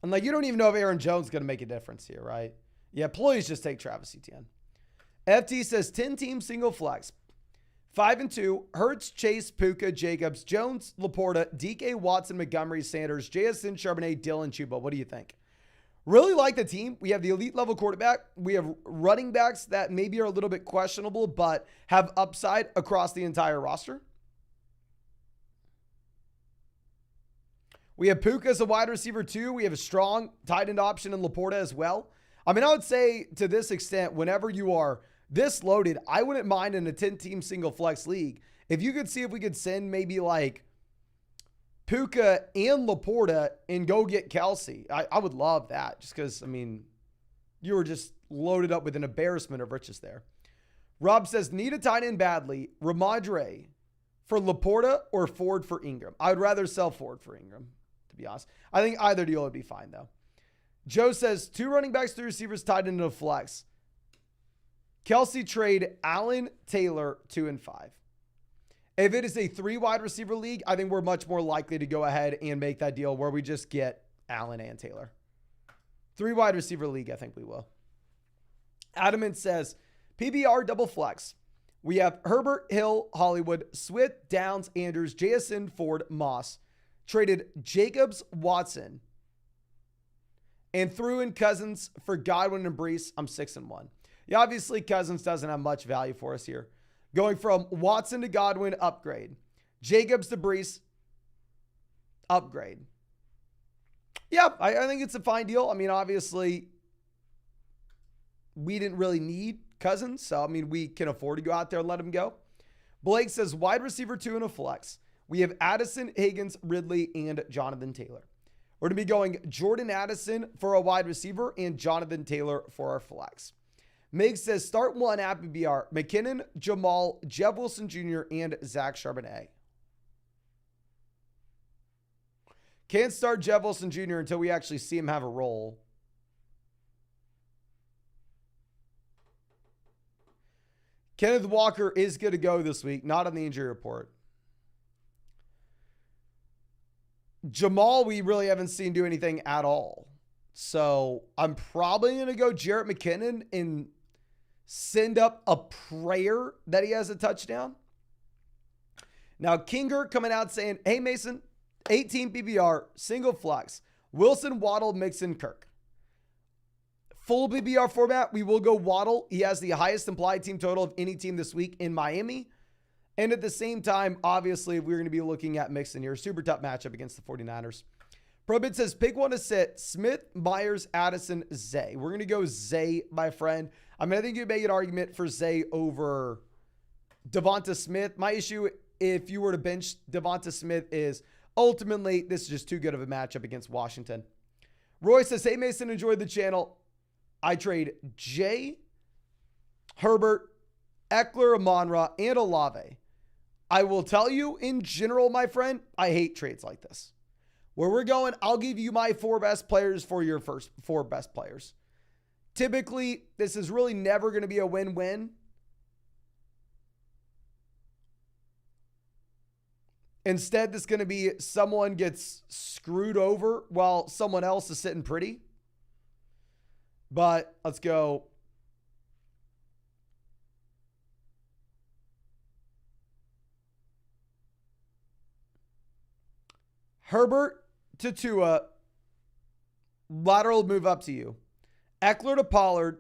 And like, you don't even know if Aaron Jones is going to make a difference here, right? Yeah, please just take Travis Etienne. FT says 10-team single flex. 5-2, Hurts, Chase, Puka, Jacobs, Jones, Laporta, DK, Watson, Montgomery, Sanders, JSN, Charbonnet, Dylan, Chuba. What do you think? Really like the team. We have the elite level quarterback. We have running backs that maybe are a little bit questionable, but have upside across the entire roster. We have Puka as a wide receiver too. We have a strong tight end option in Laporta as well. I mean, I would say to this extent, whenever you are this loaded, I wouldn't mind in a 10-team single flex league if you could see if we could send maybe like Puka and Laporta and go get Kelsey. I would love that just because, I mean, you were just loaded up with an embarrassment of riches there. Rob says, need a tight end badly. Ramondre for Laporta or Ford for Ingram? I would rather sell Ford for Ingram, to be honest. I think either deal would be fine, though. Joe says, 2 running backs, 3 receivers tied into a flex. Kelsey trade Allen, Taylor, 2 and 5. If it is a 3 wide receiver league, I think we're much more likely to go ahead and make that deal where we just get Allen and Taylor. 3 wide receiver league, I think we will. Adamant says, PBR double flex. We have Herbert, Hill, Hollywood, Swift, Downs, Andrews, JSN, Ford, Moss. Traded Jacobs, Watson, and threw in Cousins for Godwin and Brees. I'm 6-1. Yeah, obviously Cousins doesn't have much value for us here. Going from Watson to Godwin, upgrade. Jacobs to Brees, upgrade. Yeah, I think it's a fine deal. I mean, obviously, we didn't really need Cousins, so, I mean, we can afford to go out there and let him go. Blake says, wide receiver 2 in a flex. We have Addison, Higgins, Ridley, and Jonathan Taylor. We're going to be going Jordan Addison for a wide receiver and Jonathan Taylor for our flex. Mig says, start 1 at PBR. McKinnon, Jamal, Jeff Wilson Jr., and Zach Charbonnet. Can't start Jeff Wilson Jr. until we actually see him have a role. Kenneth Walker is going to go this week, not on the injury report. Jamal, we really haven't seen do anything at all. So I'm probably going to go Jarrett McKinnon and send up a prayer that he has a touchdown. Now, Kinger coming out saying, hey, Mason, 18 PBR, single flex, Wilson, Waddle, Mixon, Kirk. Full PBR format, we will go Waddle. He has the highest implied team total of any team this week in Miami. And at the same time, obviously, we're going to be looking at Mixon here. Super tough matchup against the 49ers. Probit says, pick one to sit. Smith, Myers, Addison, Zay. We're going to go Zay, my friend. I mean, I think you make an argument for Zay over Devonta Smith. My issue, if you were to bench Devonta Smith, is ultimately this is just too good of a matchup against Washington. Roy says, hey, Mason, enjoyed the channel. I trade Jay, Herbert, Eckler, Amon-Ra, and Olave. I will tell you, in general, my friend, I hate trades like this. Where we're going, I'll give you my 4 best players for your first 4 best players. Typically, this is really never going to be a win-win. Instead, this is going to be someone gets screwed over while someone else is sitting pretty. But let's go. Herbert to Tua. Lateral move up to you. Eckler to Pollard.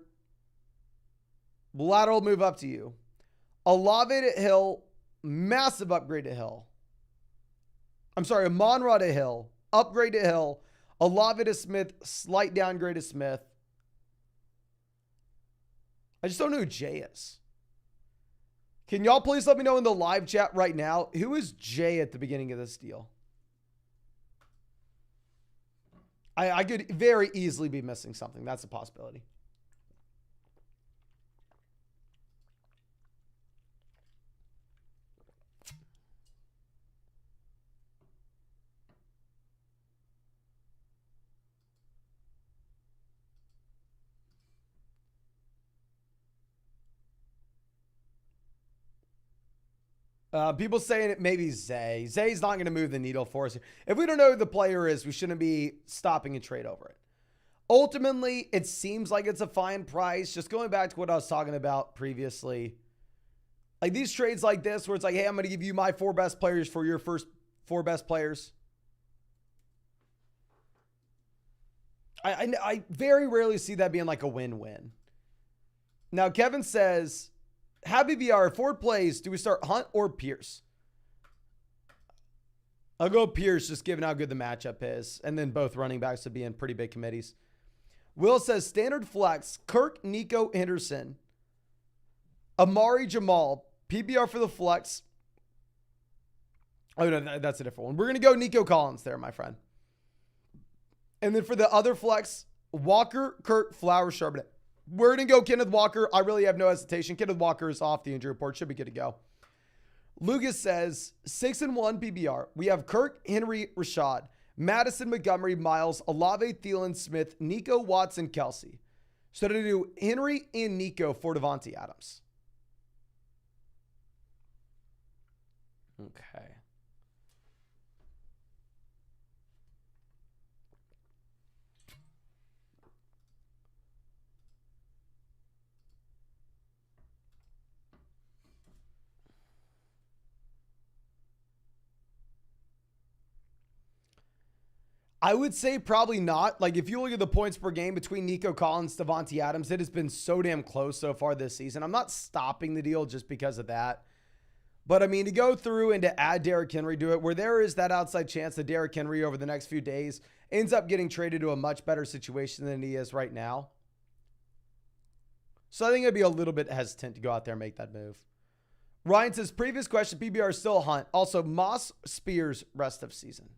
Lateral move up to you. Olave to Hill. Massive upgrade to Hill. I'm sorry, Amon-Ra to Hill. Upgrade to Hill. Olave to Smith. Slight downgrade to Smith. I just don't know who Jay is. Can y'all please let me know in the live chat right now, who is Jay at the beginning of this deal? I could very easily be missing something. That's a possibility. People saying it may be Zay. Zay's not going to move the needle for us. If we don't know who the player is, we shouldn't be stopping a trade over it. Ultimately, it seems like it's a fine price. Just going back to what I was talking about previously. Like these trades like this where it's like, hey, I'm going to give you my 4 best players for your first 4 best players. I very rarely see that being like a win-win. Now, Kevin says, Happy BR, 4 plays. Do we start Hunt or Pierce? I'll go Pierce, just given how good the matchup is. And then both running backs would be in pretty big committees. Will says, standard flex, Kirk, Nico, Henderson. Amari, Jamal. PBR for the flex. Oh, no, that's a different one. We're going to go Nico Collins there, my friend. And then for the other flex, Walker, Kurt, Flowers, Charbonnet. We're going to go Kenneth Walker. I really have no hesitation. Kenneth Walker is off the injury report. Should be good to go. Lucas says 6-1 PBR. We have Kirk, Henry, Rashad, Madison, Montgomery, Miles, Olave, Thielen, Smith, Nico, Watson, Kelsey. So to do Henry and Nico for Devontae Adams. Okay. I would say probably not. Like, if you look at the points per game between Nico Collins, Devontae Adams, it has been so damn close so far this season. I'm not stopping the deal just because of that. But, I mean, to go through and to add Derrick Henry to it, where there is that outside chance that Derrick Henry over the next few days ends up getting traded to a much better situation than he is right now. So I think I'd be a little bit hesitant to go out there and make that move. Ryan says, previous question, PBR still Hunt. Also, Moss, Spears, rest of season.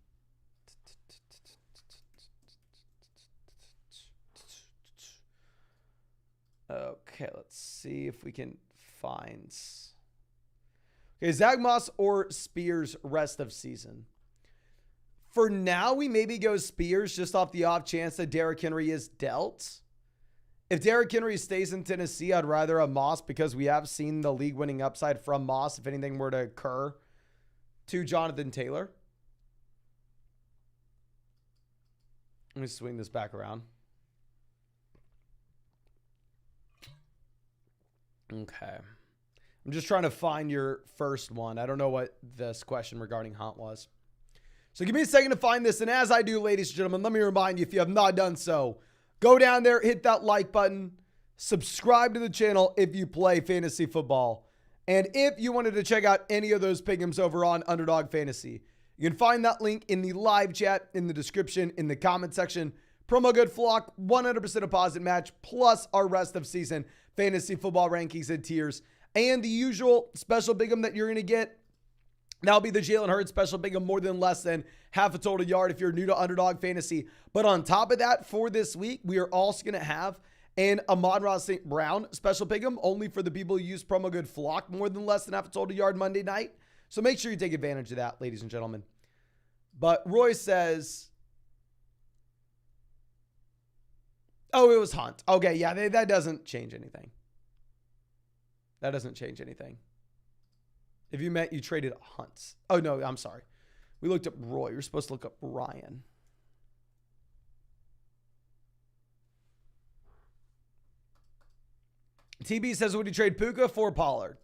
Okay, let's see if we can find. Okay, Zach Moss or Spears rest of season. For now, we maybe go Spears just off the off chance that Derrick Henry is dealt. If Derrick Henry stays in Tennessee, I'd rather a Moss because we have seen the league winning upside from Moss if anything were to occur to Jonathan Taylor. Let me swing this back around. Okay. I'm just trying to find your first one. I don't know what this question regarding Hunt was. So give me a second to find this. And as I do, ladies and gentlemen, let me remind you, if you have not done so, go down there, hit that like button, subscribe to the channel if you play fantasy football. And if you wanted to check out any of those pick'ems over on Underdog Fantasy, you can find that link in the live chat, in the description, in the comment section. Promo code FLOCK, 100% deposit match, plus our rest of season fantasy football rankings and tiers. And the usual special pick'em that you're going to get. That'll be the Jalen Hurts special pick'em, more than less than half a total yard if you're new to Underdog Fantasy. But on top of that, for this week, we are also going to have an Amon-Ra St. Brown special pick'em, only for the people who use promo code FLOCK, more than less than half a total yard Monday night. So make sure you take advantage of that, ladies and gentlemen. But Roy says, Oh, it was Hunt. Okay, yeah, that doesn't change anything. That doesn't change anything. If you meant you traded Hunt. Oh, no, I'm sorry. We looked up Roy. You're supposed to look up Ryan. TB says, would you trade Puka for Pollard?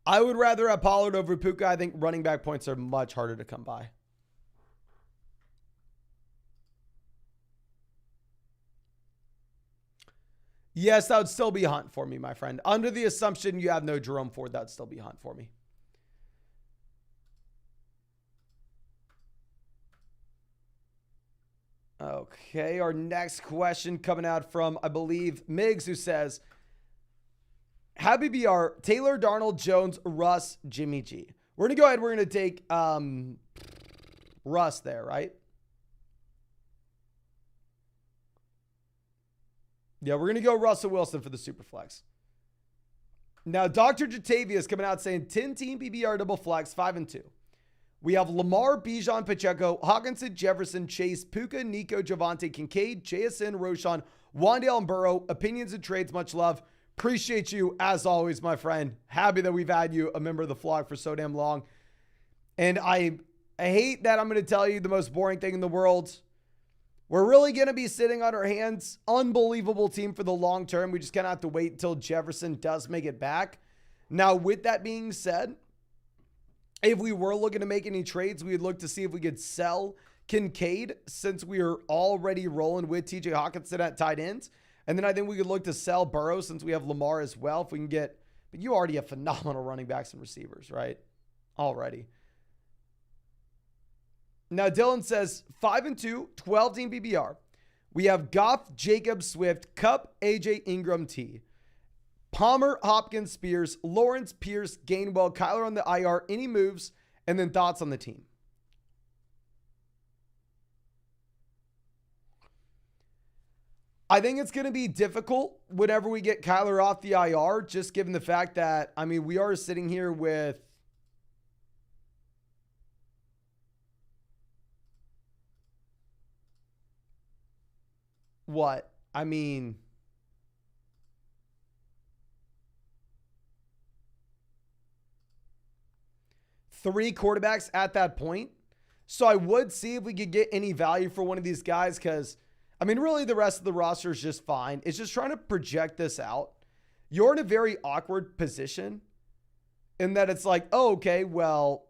I would rather have Pollard over Puka. I think running back points are much harder to come by. Yes, that would still be Hunt for me, my friend. Under the assumption you have no Jerome Ford, that would still be Hunt for me. Okay, our next question coming out from, I believe, Miggs, who says, Happy BR, Taylor, Darnold, Jones, Russ, Jimmy G. We're going to go ahead. We're going to take Russ there, right? Yeah, we're going to go Russell Wilson for the Superflex. Now, Dr. Jatavia is coming out saying 10-team PBR double flex, 5-2. We have Lamar, Bijan, Pacheco, Hawkinson, Jefferson, Chase, Puka, Nico, Javonte, Kincaid, JSN, Roshan, Wandale, and Burrow. Opinions and trades, much love. Appreciate you, as always, my friend. Happy that we've had you a member of the flock for so damn long. And I hate that I'm going to tell you the most boring thing in the world. We're really going to be sitting on our hands. Unbelievable team for the long term. We just kind of have to wait until Jefferson does make it back. Now, with that being said, if we were looking to make any trades, we would look to see if we could sell Kincaid since we are already rolling with TJ Hawkinson at tight ends. And then I think we could look to sell Burrow since we have Lamar as well. If we can get, but you already have phenomenal running backs and receivers, right? Already. Now, Dylan says 5-2, 12-team PBR. We have Goff, Jacobs, Swift, Kupp, AJ, Ingram, T. Palmer, Hopkins, Spears, Lawrence, Pierce, Gainwell, Kyler on the IR, any moves, and then thoughts on the team. I think it's going to be difficult whenever we get Kyler off the IR, just given the fact that, I mean, we are sitting here with what? I mean, three quarterbacks at that point. So I would see if we could get any value for one of these guys because, I mean, really the rest of the roster is just fine. It's just trying to project this out. You're in a very awkward position in that it's like, oh, okay, well,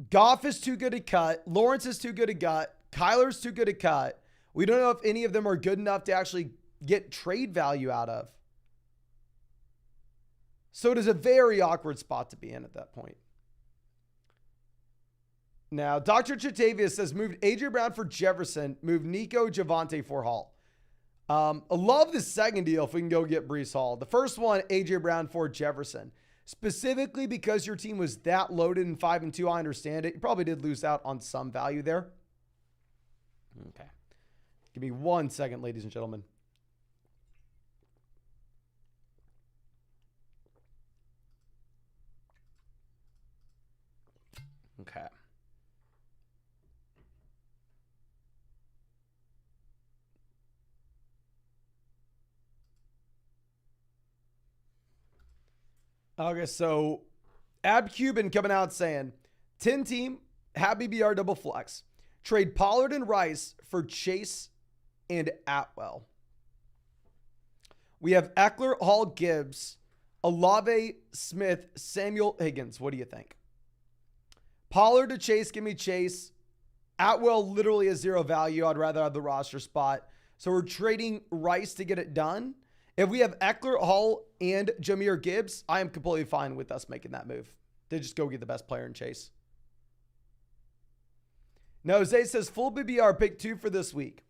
Goff is too good to cut. Lawrence is too good to cut. Kyler's too good to cut. We don't know if any of them are good enough to actually get trade value out of. So it is a very awkward spot to be in at that point. Now, Dr. Chatavia says, moved A.J. Brown for Jefferson, moved Nico Javonte for Hall. I love the second deal if we can go get Breece Hall. The first one, A.J. Brown for Jefferson. Specifically because your team was that loaded in 5-2, I understand it. You probably did lose out on some value there. Okay. Give me 1 second, ladies and gentlemen. Okay. Okay, so Ab Cuban coming out saying 10-team, happy BR double flex. Trade Pollard and Rice for Chase and Atwell. We have Eckler, Hall, Gibbs, Olave, Smith, Samuel, Higgins. What do you think? Pollard to Chase, give me Chase. Atwell literally has zero value. I'd rather have the roster spot. So we're trading Rice to get it done. If we have Eckler, Hall, and Jahmyr Gibbs, I am completely fine with us making that move. They just go get the best player in Chase. Now, Jose says full BBR pick 2 for this week.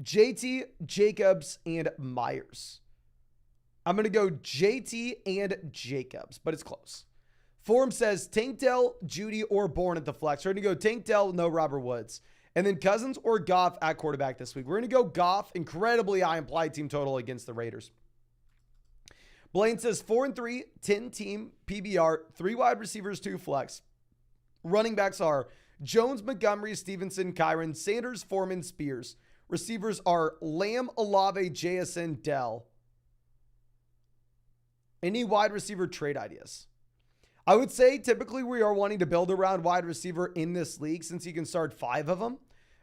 JT, Jacobs, and Myers. I'm going to go JT and Jacobs, but it's close. Forum says Tank Dell, Judy, or Bourne at the flex. We're going to go Tank Dell, no Robert Woods. And then Cousins or Goff at quarterback this week. We're going to go Goff, incredibly high implied team total against the Raiders. Blaine says 4-3, 10-team, PBR, 3 wide receivers, 2 flex. Running backs are Jones, Montgomery, Stevenson, Kyron, Sanders, Foreman, Spears. Receivers are Lamb, Olave, JSN, Dell. Any wide receiver trade ideas? I would say typically we are wanting to build around wide receiver in this league since you can start 5 of them.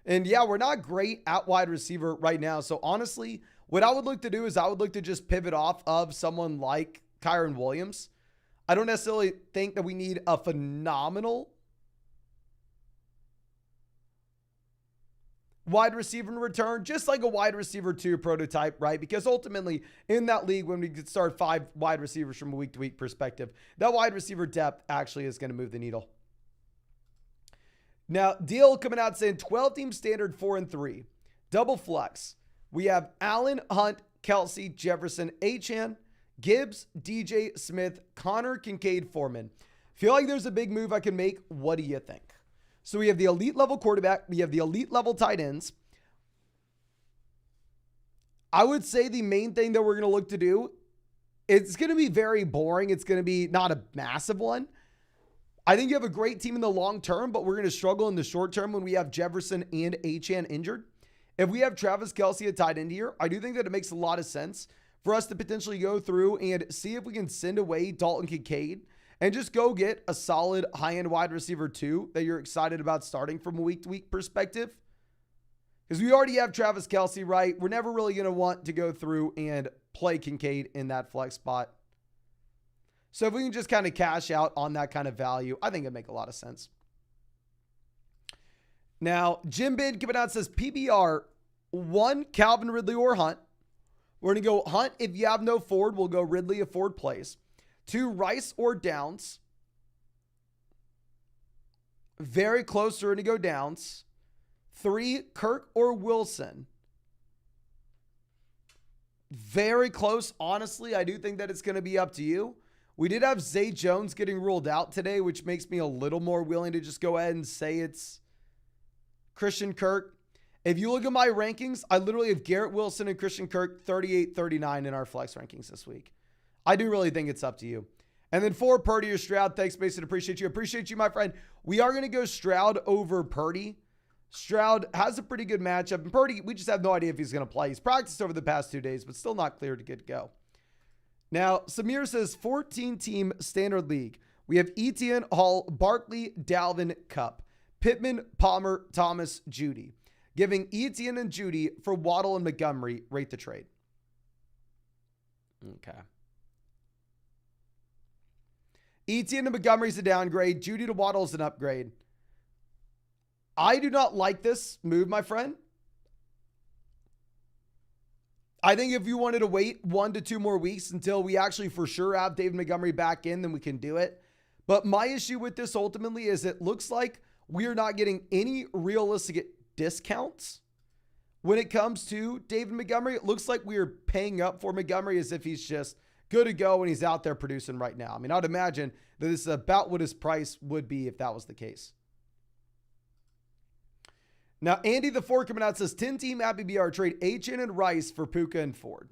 And yeah, we're not great at wide receiver right now. So honestly, what I would look to do is I would look to just pivot off of someone like Kyron Williams. I don't necessarily think that we need a phenomenal wide receiver in return, just like a wide receiver 2 prototype, right? Because ultimately in that league, when we could start 5 wide receivers from a week to week perspective, that wide receiver depth actually is going to move the needle. Now, deal coming out saying 12 team standard 4-3, double flex. We have Allen, Hunt, Kelsey, Jefferson, Achane, Gibbs, DJ, Smith, Connor, Kincaid, Foreman. Feel like there's a big move I can make. What do you think? So we have the elite level quarterback. We have the elite level tight ends. I would say the main thing that we're going to look to do, it's going to be very boring. It's going to be not a massive one. I think you have a great team in the long term, but we're going to struggle in the short term when we have Jefferson and Achane injured. If we have Travis Kelce at tight end here, I do think that it makes a lot of sense for us to potentially go through and see if we can send away Dalton Kincaid and just go get a solid high-end wide receiver 2 that you're excited about starting from a week-to-week perspective. Because we already have Travis Kelce, right? We're never really going to want to go through and play Kincaid in that flex spot. So if we can just kind of cash out on that kind of value, I think it'd make a lot of sense. Now, Jim Bid coming out says PBR 1, Calvin Ridley or Hunt. We're going to go Hunt. If you have no Ford, we'll go Ridley if Ford plays. 2, Rice or Downs. Very close. We're going to go Downs. 3, Kirk or Wilson. Very close. Honestly, I do think that it's going to be up to you. We did have Zay Jones getting ruled out today, which makes me a little more willing to just go ahead and say it's Christian Kirk. If you look at my rankings, I literally have Garrett Wilson and Christian Kirk 38-39 in our flex rankings this week. I do really think it's up to you. And then for Purdy or Stroud, thanks, Mason. Appreciate you. Appreciate you, my friend. We are going to go Stroud over Purdy. Stroud has a pretty good matchup. And Purdy, we just have no idea if he's going to play. He's practiced over the past 2 days, but still not clear to get to go. Now, Samir says 14-team standard league. We have Etienne, Hall, Barkley, Dalvin, Cup, Pittman, Palmer, Thomas, Judy. Giving Etienne and Judy for Waddle and Montgomery. Rate the trade. Okay. Etienne to Montgomery is a downgrade. Judy to Waddle is an upgrade. I do not like this move, my friend. I think if you wanted to wait 1 to 2 more weeks until we actually for sure have David Montgomery back in, then we can do it. But my issue with this ultimately is it looks like we are not getting any realistic discounts when it comes to David Montgomery. It looks like we are paying up for Montgomery as if he's just good to go and he's out there producing right now. I mean, I'd imagine that this is about what his price would be if that was the case. Now, Andy the Ford coming out says 10-team Happy BR trade Achane and Rice for Puka and Ford.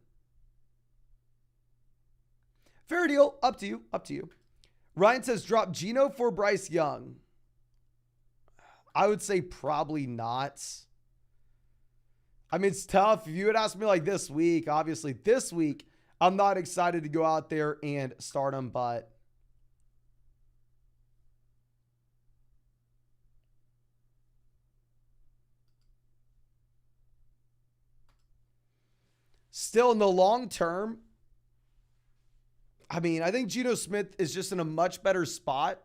Fair deal. Up to you. Up to you. Ryan says drop Geno for Bryce Young. I would say probably not. I mean, it's tough. If you had asked me like this week, obviously this week, I'm not excited to go out there and start him, but still in the long term, I mean, I think Geno Smith is just in a much better spot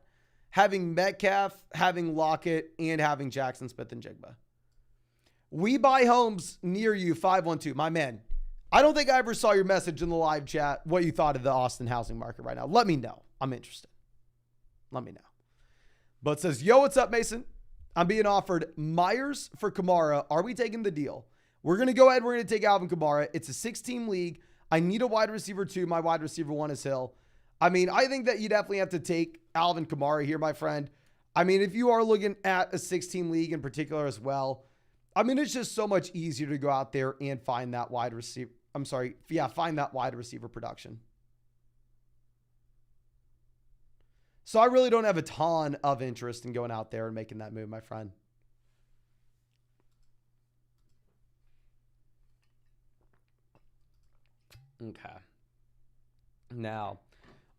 having Metcalf, having Lockett, and having Jackson Smith and Jigba. We buy homes near you, 512. My man, I don't think I ever saw your message in the live chat what you thought of the Austin housing market right now. Let me know. I'm interested. Let me know. But it says, yo, what's up, Mason? I'm being offered Myers for Kamara. Are we taking the deal? We're going to go ahead. We're going to take Alvin Kamara. It's a 6-team league. I need a wide receiver 2. My wide receiver 1 is Hill. I mean, I think that you definitely have to take Alvin Kamara here, my friend. I mean, if you are looking at a 6-team league in particular as well, I mean, it's just so much easier to go out there and find that wide receiver. Find that wide receiver production. So I really don't have a ton of interest in going out there and making that move, my friend. Okay. Now,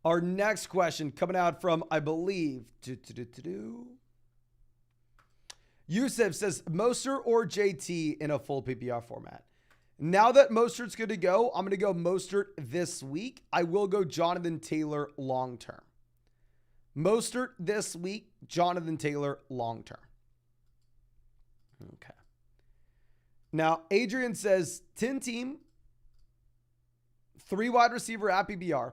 our next question coming out from, I believe, Yusuf says, Mostert or JT in a full PPR format. Now that Mostert's good to go, I'm going to go Mostert this week. I will go Jonathan Taylor long term. Mostert this week, Jonathan Taylor long term. Okay. Now, Adrian says 10 team, 3 wide receiver at PPR.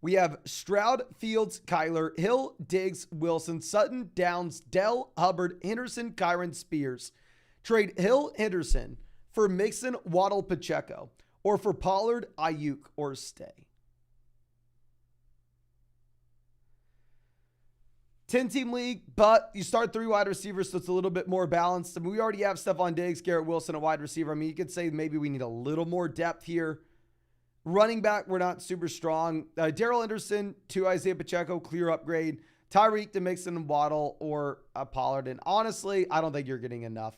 We have Stroud, Fields, Kyler, Hill, Diggs, Wilson, Sutton, Downs, Dell, Hubbard, Henderson, Kyron, Spears. Trade Hill, Henderson for Mixon, Waddle, Pacheco, or for Pollard, Ayuk, or stay. 10-team league, but you start 3 wide receivers, so it's a little bit more balanced. I mean, we already have Stephon Diggs, Garrett Wilson, a wide receiver. I mean, you could say maybe we need a little more depth here. Running back, we're not super strong. Darrell Henderson to Isaiah Pacheco, clear upgrade. Tyreek to Mixon and Waddle or Pollard. And honestly, I don't think you're getting enough.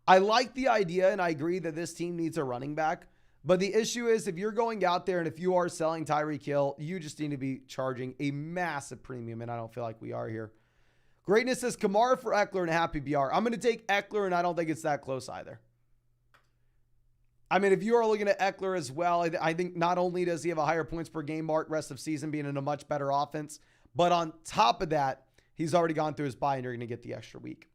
I like the idea, and I agree that this team needs a running back. But the issue is if you're going out there and if you are selling Tyreek Hill, you just need to be charging a massive premium, and I don't feel like we are here. Greatness says Kamara for Eckler and a happy BR. I'm going to take Eckler, and I don't think it's that close either. I mean, if you are looking at Eckler as well, I think not only does he have a higher points per game mark rest of season being in a much better offense, but on top of that, he's already gone through his bye and you're going to get the extra week.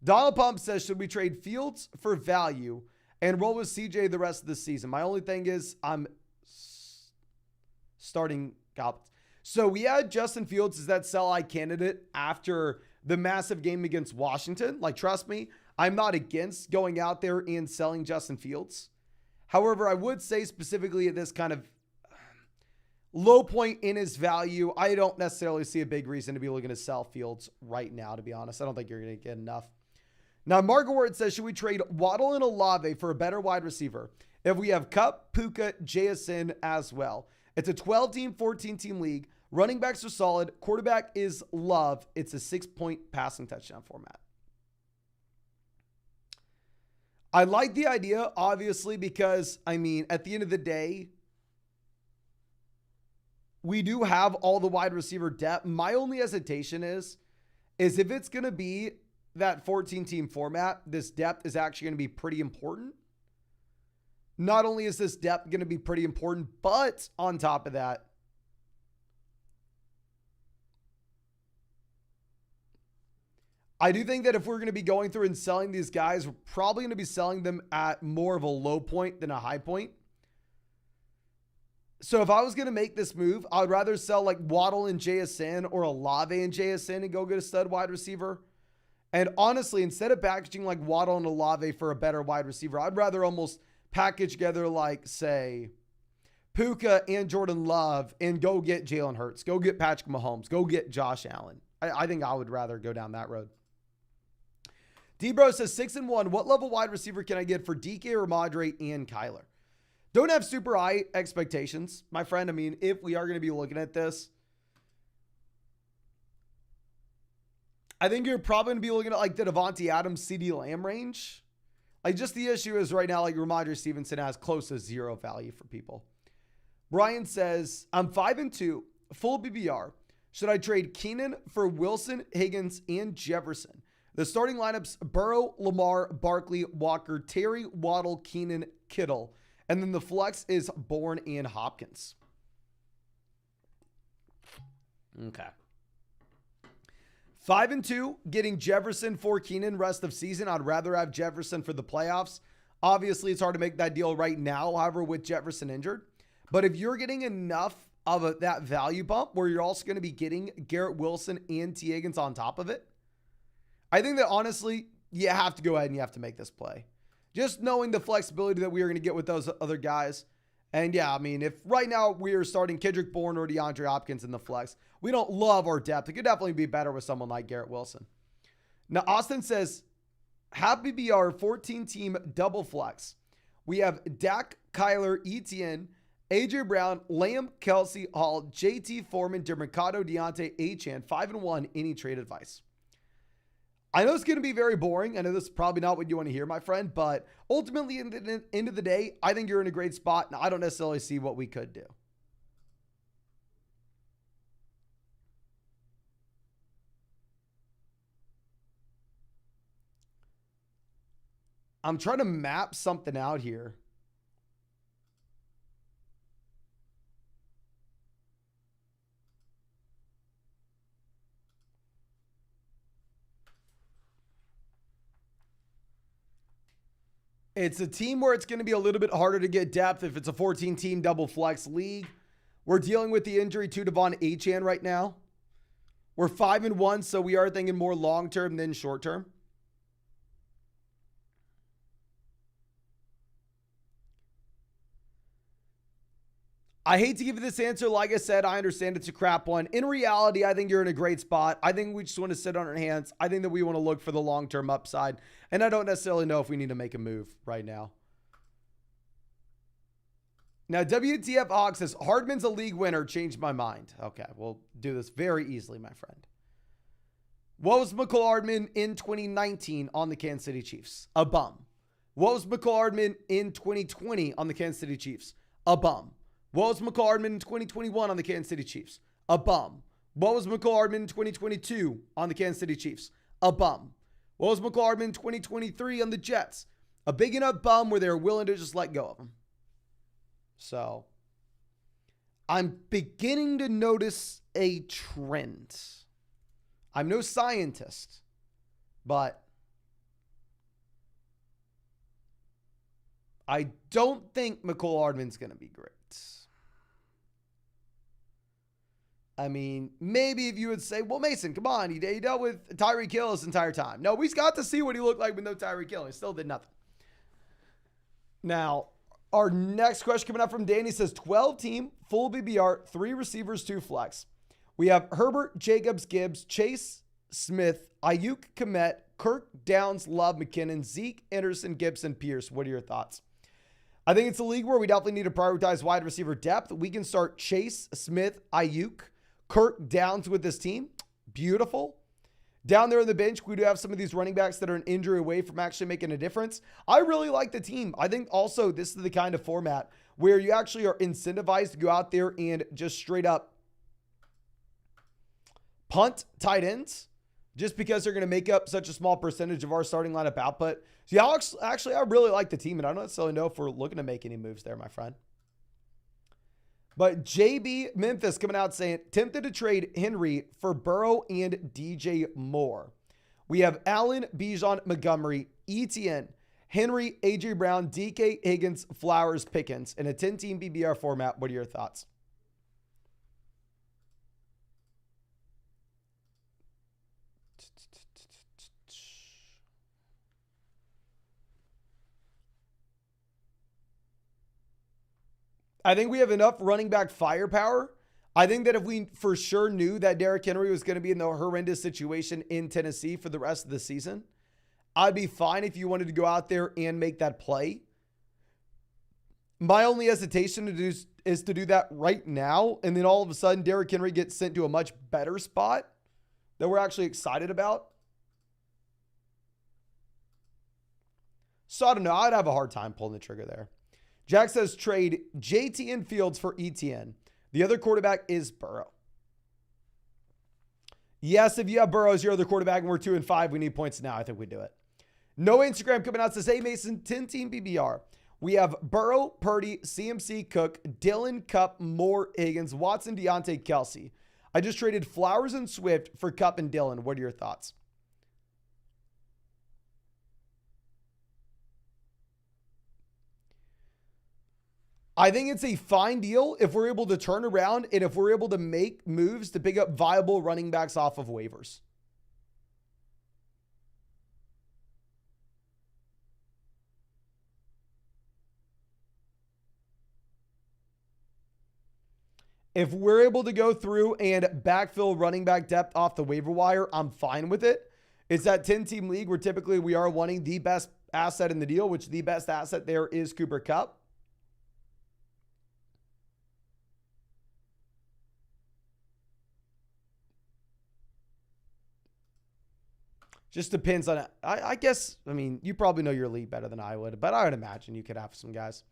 Donald Pump says, should we trade Fields for value and roll with CJ the rest of the season? My only thing is I'm starting Goblins. So we had Justin Fields as that sell-high candidate after the massive game against Washington. Like, trust me, I'm not against going out there and selling Justin Fields. However, I would say specifically at this kind of low point in his value, I don't necessarily see a big reason to be looking to sell Fields right now, to be honest. I don't think you're going to get enough. Now, Margaret Ward says, should we trade Waddle and Olave for a better wide receiver if we have Kupp, Puka, JSN as well? It's a 12-team, 14-team league. Running backs are solid. Quarterback is Love. It's a 6-point passing touchdown format. I like the idea, obviously, because, I mean, at the end of the day, we do have all the wide receiver depth. My only hesitation is if it's going to be that 14-team format, this depth is actually going to be pretty important. Not only is this depth going to be pretty important, but on top of that, I do think that if we're going to be going through and selling these guys, we're probably going to be selling them at more of a low point than a high point. So if I was going to make this move, I would rather sell like Waddle and JSN or Olave and JSN and go get a stud wide receiver. And honestly, instead of packaging like Waddle and Olave for a better wide receiver, I'd rather almost package together like, say, Puka and Jordan Love and go get Jalen Hurts, go get Patrick Mahomes, go get Josh Allen. I think I would rather go down that road. D-Bro says 6-1. What level wide receiver can I get for DK, Ramadre, and Kyler? Don't have super high expectations, my friend. I mean, if we are going to be looking at this, I think you're probably going to be looking at like the Devontae Adams, CD Lamb range. Like, just the issue is right now, like Ramadre Stevenson has close to 0 value for people. Brian says, I'm 5-2, full BBR. Should I trade Keenan for Wilson, Higgins, and Jefferson? The starting lineups, Burrow, Lamar, Barkley, Walker, Terry, Waddle, Keenan, Kittle. And then the flex is Bourne and Hopkins. Okay. 5-2, getting Jefferson for Keenan rest of season. I'd rather have Jefferson for the playoffs. Obviously, it's hard to make that deal right now, however, with Jefferson injured. But if you're getting enough of that value bump where you're also going to be getting Garrett Wilson and T. Higgins on top of it, I think that honestly, you have to go ahead and you have to make this play. Just knowing the flexibility that we are going to get with those other guys. And yeah, I mean, if right now we are starting Kendrick Bourne or DeAndre Hopkins in the flex, we don't love our depth. It could definitely be better with someone like Garrett Wilson. Now, Austin says, happy BR 14-team double flex. We have Dak, Kyler, Etienne, AJ Brown, Lamb, Kelsey, Hall, JT Foreman, DeMarcado, Deontay, Achane, 5-1. Any trade advice? I know it's going to be very boring. I know this is probably not what you want to hear, my friend, but ultimately, in the end of the day, I think you're in a great spot, and I don't necessarily see what we could do. I'm trying to map something out here. It's a team where it's going to be a little bit harder to get depth if it's a 14-team double flex league. We're dealing with the injury to Devon Achane right now. We're 5-1, so we are thinking more long-term than short-term. I hate to give you this answer. Like I said, I understand it's a crap one. In reality, I think you're in a great spot. I think we just want to sit on our hands. I think that we want to look for the long-term upside. And I don't necessarily know if we need to make a move right now. Now, WTF Hawk says, Hardman's a league winner. Changed my mind. Okay, we'll do this very easily, my friend. What was McCall Hardman in 2019 on the Kansas City Chiefs? A bum. What was McCall Hardman in 2020 on the Kansas City Chiefs? A bum. What was McCall Hardman in 2021 on the Kansas City Chiefs? A bum. What was McCall Hardman in 2022 on the Kansas City Chiefs? A bum. What was McCall Hardman in 2023 on the Jets? A big enough bum where they were willing to just let go of him. So, I'm beginning to notice a trend. I'm no scientist, but I don't think McCall Hardman's going to be great. I mean, maybe if you would say, well, Mason, come on. He dealt with Tyreek Hill this entire time. No, we got to see what he looked like with no Tyreek Hill. He still did nothing. Now, our next question coming up from Danny says, 12-team, full BBR, 3 receivers, 2 flex. We have Herbert, Jacobs, Gibbs, Chase, Smith, Ayuk, Kmet, Kirk, Downs, Love, McKinnon, Zeke, Anderson, Gibson, Pierce. What are your thoughts? I think it's a league where we definitely need to prioritize wide receiver depth. We can start Chase, Smith, Ayuk, Kirk, Downs with this team. Beautiful. Down there on the bench, we do have some of these running backs that are an injury away from actually making a difference. I really like the team. I think also this is the kind of format where you actually are incentivized to go out there and just straight up punt tight ends just because they're going to make up such a small percentage of our starting lineup output. So yeah, actually, I really like the team, and I don't necessarily know if we're looking to make any moves there, my friend. But JB Memphis coming out saying, tempted to trade Henry for Burrow and DJ Moore. We have Allen, Bijan, Montgomery, Etienne, Henry, AJ Brown, DK, Higgins, Flowers, Pickens in a 10-team BBR format. What are your thoughts? I think we have enough running back firepower. I think that if we for sure knew that Derrick Henry was going to be in the horrendous situation in Tennessee for the rest of the season, I'd be fine if you wanted to go out there and make that play. My only hesitation is to do that right now, and then all of a sudden Derrick Henry gets sent to a much better spot that we're actually excited about. So I don't know. I'd have a hard time pulling the trigger there. Jack says trade JT and Fields for ETN. The other quarterback is Burrow. Yes, if you have Burrow as your other quarterback and we're 2-5, we need points now. I think we do it. No Instagram coming out says, hey, Mason, 10-team BBR. We have Burrow, Purdy, CMC, Cook, Dylan, Cup, Moore, Higgins, Watson, Deontay, Kelsey. I just traded Flowers and Swift for Cup and Dylan. What are your thoughts? I think it's a fine deal if we're able to turn around and if we're able to make moves to pick up viable running backs off of waivers. If we're able to go through and backfill running back depth off the waiver wire, I'm fine with it. It's that 10-team league where typically we are wanting the best asset in the deal, which the best asset there is Cooper Kupp. Just depends on it. I guess, I mean, you probably know your league better than I would, but I would imagine you could have some guys.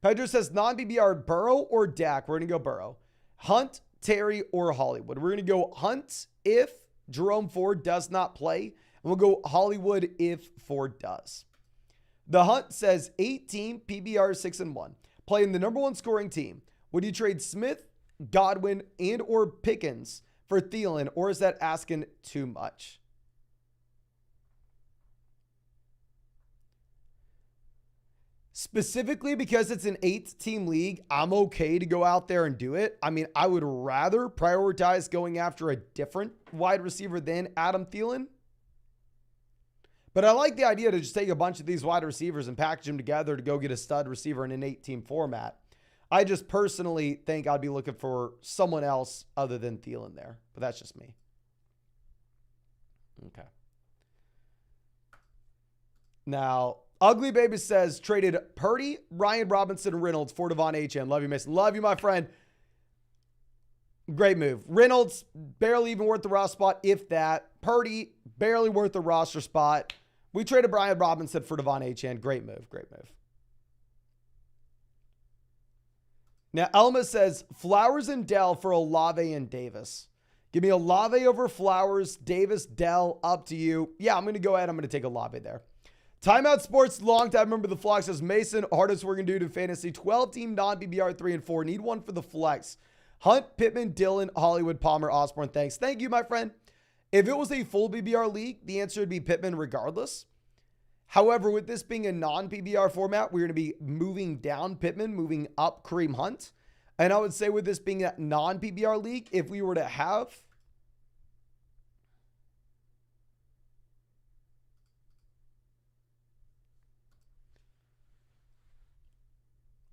Pedro says non-BBR, Burrow or Dak. We're going to go Burrow. Hunt, Terry, or Hollywood. We're going to go Hunt if Jerome Ford does not play. And we'll go Hollywood if Ford does. The Hunt says 8-team PBR 6-1. Playing the number 1 scoring team. Would you trade Smith, Godwin, and or Pickens for Thielen, or is that asking too much? Specifically because it's an 8-team league, I'm okay to go out there and do it. I mean, I would rather prioritize going after a different wide receiver than Adam Thielen. But I like the idea to just take a bunch of these wide receivers and package them together to go get a stud receiver in an 8-team format. I just personally think I'd be looking for someone else other than Thielen there. But that's just me. Okay. Now, Ugly Baby says, traded Purdy, Ryan Robinson, and Reynolds for Devon Achane. Love you, Mason. Love you, my friend. Great move. Reynolds, barely even worth the roster spot, if that. Purdy, barely worth the roster spot. We traded Brian Robinson for Devon Achane. Great move. Great move. Now, Elma says, Flowers and Dell for Olave and Davis. Give me Olave over Flowers, Davis, Dell, up to you. Yeah, I'm going to go ahead. I'm going to take Olave there. Timeout Sports, longtime member of the Flock, says, Mason, hardest we're going to do to fantasy. 12-team non-BBR 3 and 4. Need one for the flex. Hunt, Pittman, Dillon, Hollywood, Palmer, Osborne. Thanks. Thank you, my friend. If it was a full BBR league, the answer would be Pittman regardless. However, with this being a non-PBR format, we're going to be moving down Pittman, moving up Kareem Hunt. And I would say with this being a non-PBR league, if we were to have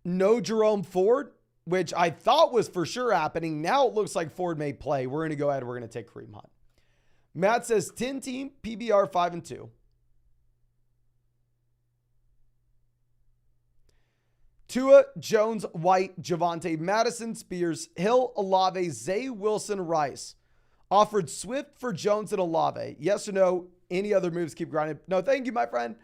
no Jerome Ford, which I thought was for sure happening, now it looks like Ford may play. We're going to go ahead. We're going to take Kareem Hunt. Matt says 10-team PBR 5-2. Tua, Jones, White, Javonte, Madison, Spears, Hill, Olave, Zay, Wilson, Rice. Offered Swift for Jones and Olave. Yes or no? Any other moves? Keep grinding. No, thank you, my friend.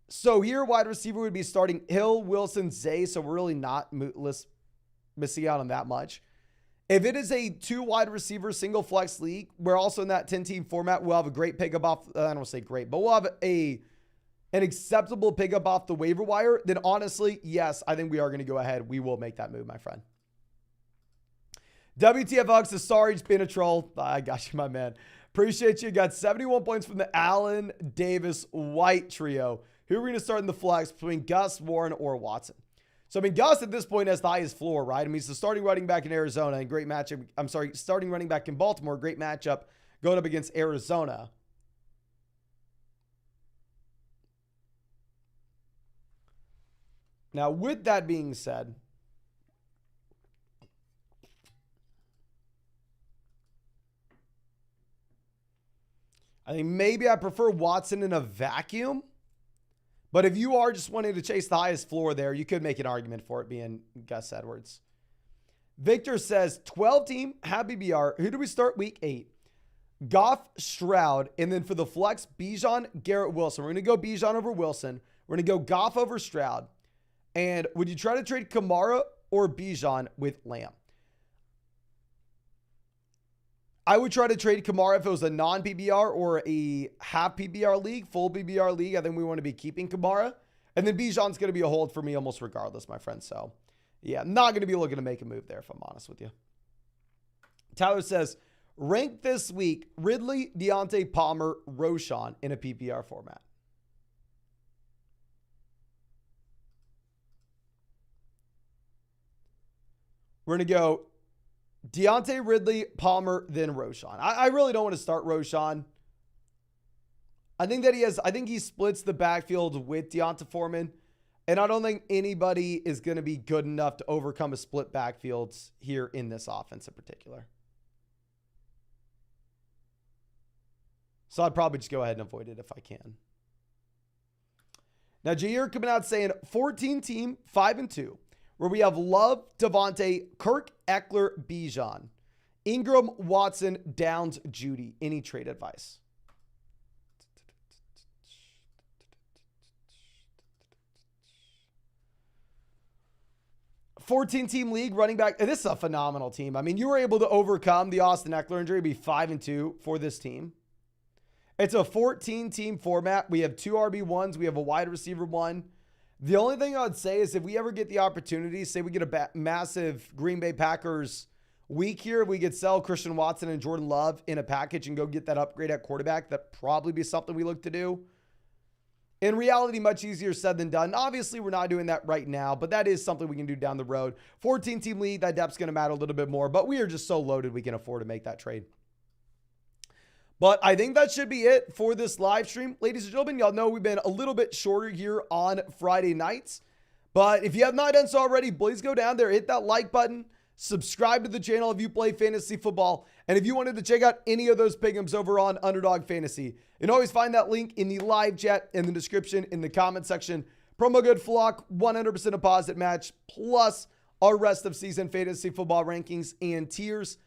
So here, wide receiver would be starting Hill, Wilson, Zay. So we're really not missing out on that much. If it is a 2 wide receiver single flex league, we're also in that 10-team format. We'll have a great pickup off. I don't say great, but we'll have an acceptable pickup off the waiver wire. Then honestly, yes, I think we are going to go ahead. We will make that move, my friend. WTF Hugs is sorry, it's been a troll. I got you, my man. Appreciate you. Got 71 points from the Allen, Davis, White trio. Who are we going to start in the flex between Gus, Warren, or Watson? So, I mean, Gus at this point has the highest floor, right? I mean, he's the starting running back in Arizona and great matchup. I'm sorry, starting running back in Baltimore. Great matchup going up against Arizona. Now, with that being said, I think maybe I prefer Watson in a vacuum. But if you are just wanting to chase the highest floor there, you could make an argument for it being Gus Edwards. Victor says 12-team, happy BR. Who do we start week 8? Goff, Stroud, and then for the flex, Bijan, Garrett Wilson. We're going to go Bijan over Wilson. We're going to go Goff over Stroud. And would you try to trade Kamara or Bijan with Lamb? I would try to trade Kamara if it was a non-PBR or a half PBR league, full PBR league. I think we want to be keeping Kamara. And then Bijan's going to be a hold for me almost regardless, my friend. So, yeah, I'm not going to be looking to make a move there, if I'm honest with you. Tyler says, rank this week, Ridley, Deontay, Palmer, Roshan in a PPR format. We're going to go Deontay, Ridley, Palmer, then Roshan. I really don't want to start Roshan. I think he splits the backfield with Deonta Foreman. And I don't think anybody is going to be good enough to overcome a split backfields here in this offense in particular. So I'd probably just go ahead and avoid it if I can. Now, Jair coming out saying 14-team, 5-2. Where we have Love, Devontae, Kirk, Eckler, Bijan, Ingram, Watson, Downs, Judy. Any trade advice? 14-team league running back. This is a phenomenal team. I mean, you were able to overcome the Austin Eckler injury, be 5-2 for this team. It's a 14-team format. We have 2 RB1s. We have a wide receiver 1. The only thing I'd say is if we ever get the opportunity, say we get a massive Green Bay Packers week here, we could sell Christian Watson and Jordan Love in a package and go get that upgrade at quarterback. That'd probably be something we look to do. In reality, much easier said than done. Obviously, we're not doing that right now, but that is something we can do down the road. 14-team league, that depth's going to matter a little bit more, but we are just so loaded we can afford to make that trade. But I think that should be it for this live stream. Ladies and gentlemen, y'all know we've been a little bit shorter here on Friday nights. But if you have not done so already, please go down there, hit that like button, subscribe to the channel if you play fantasy football. And if you wanted to check out any of those pick'ems over on Underdog Fantasy, you can always find that link in the live chat, in the description, in the comment section. Promo code FLOCK, 100% deposit match, plus our rest of season fantasy football rankings and tiers.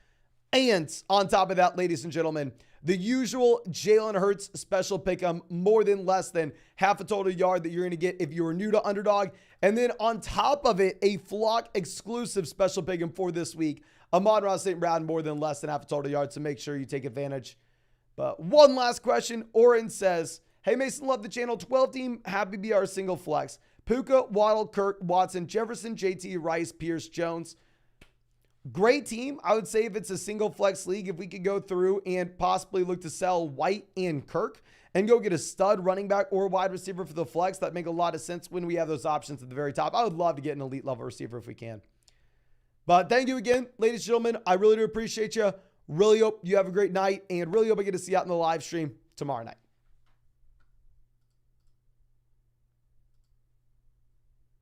And on top of that, ladies and gentlemen, the usual Jalen Hurts special pick'em, more than less than half a total yard that you're going to get if you are new to Underdog. And then on top of it, a Flock exclusive special pick'em for this week. Amon-Ra St. Brown, more than less than half a total yard, so make sure you take advantage. But one last question. Oren says, hey, Mason, love the channel. 12-team, happy to be our single flex. Puka, Waddle, Kirk, Watson, Jefferson, JT, Rice, Pierce, Jones. Great team. I would say if it's a single flex league, if we could go through and possibly look to sell White and Kirk and go get a stud running back or wide receiver for the flex, that make a lot of sense when we have those options at the very top. I would love to get an elite level receiver if we can. But thank you again, ladies and gentlemen. I really do appreciate you. Really hope you have a great night and really hope I get to see you out in the live stream tomorrow night.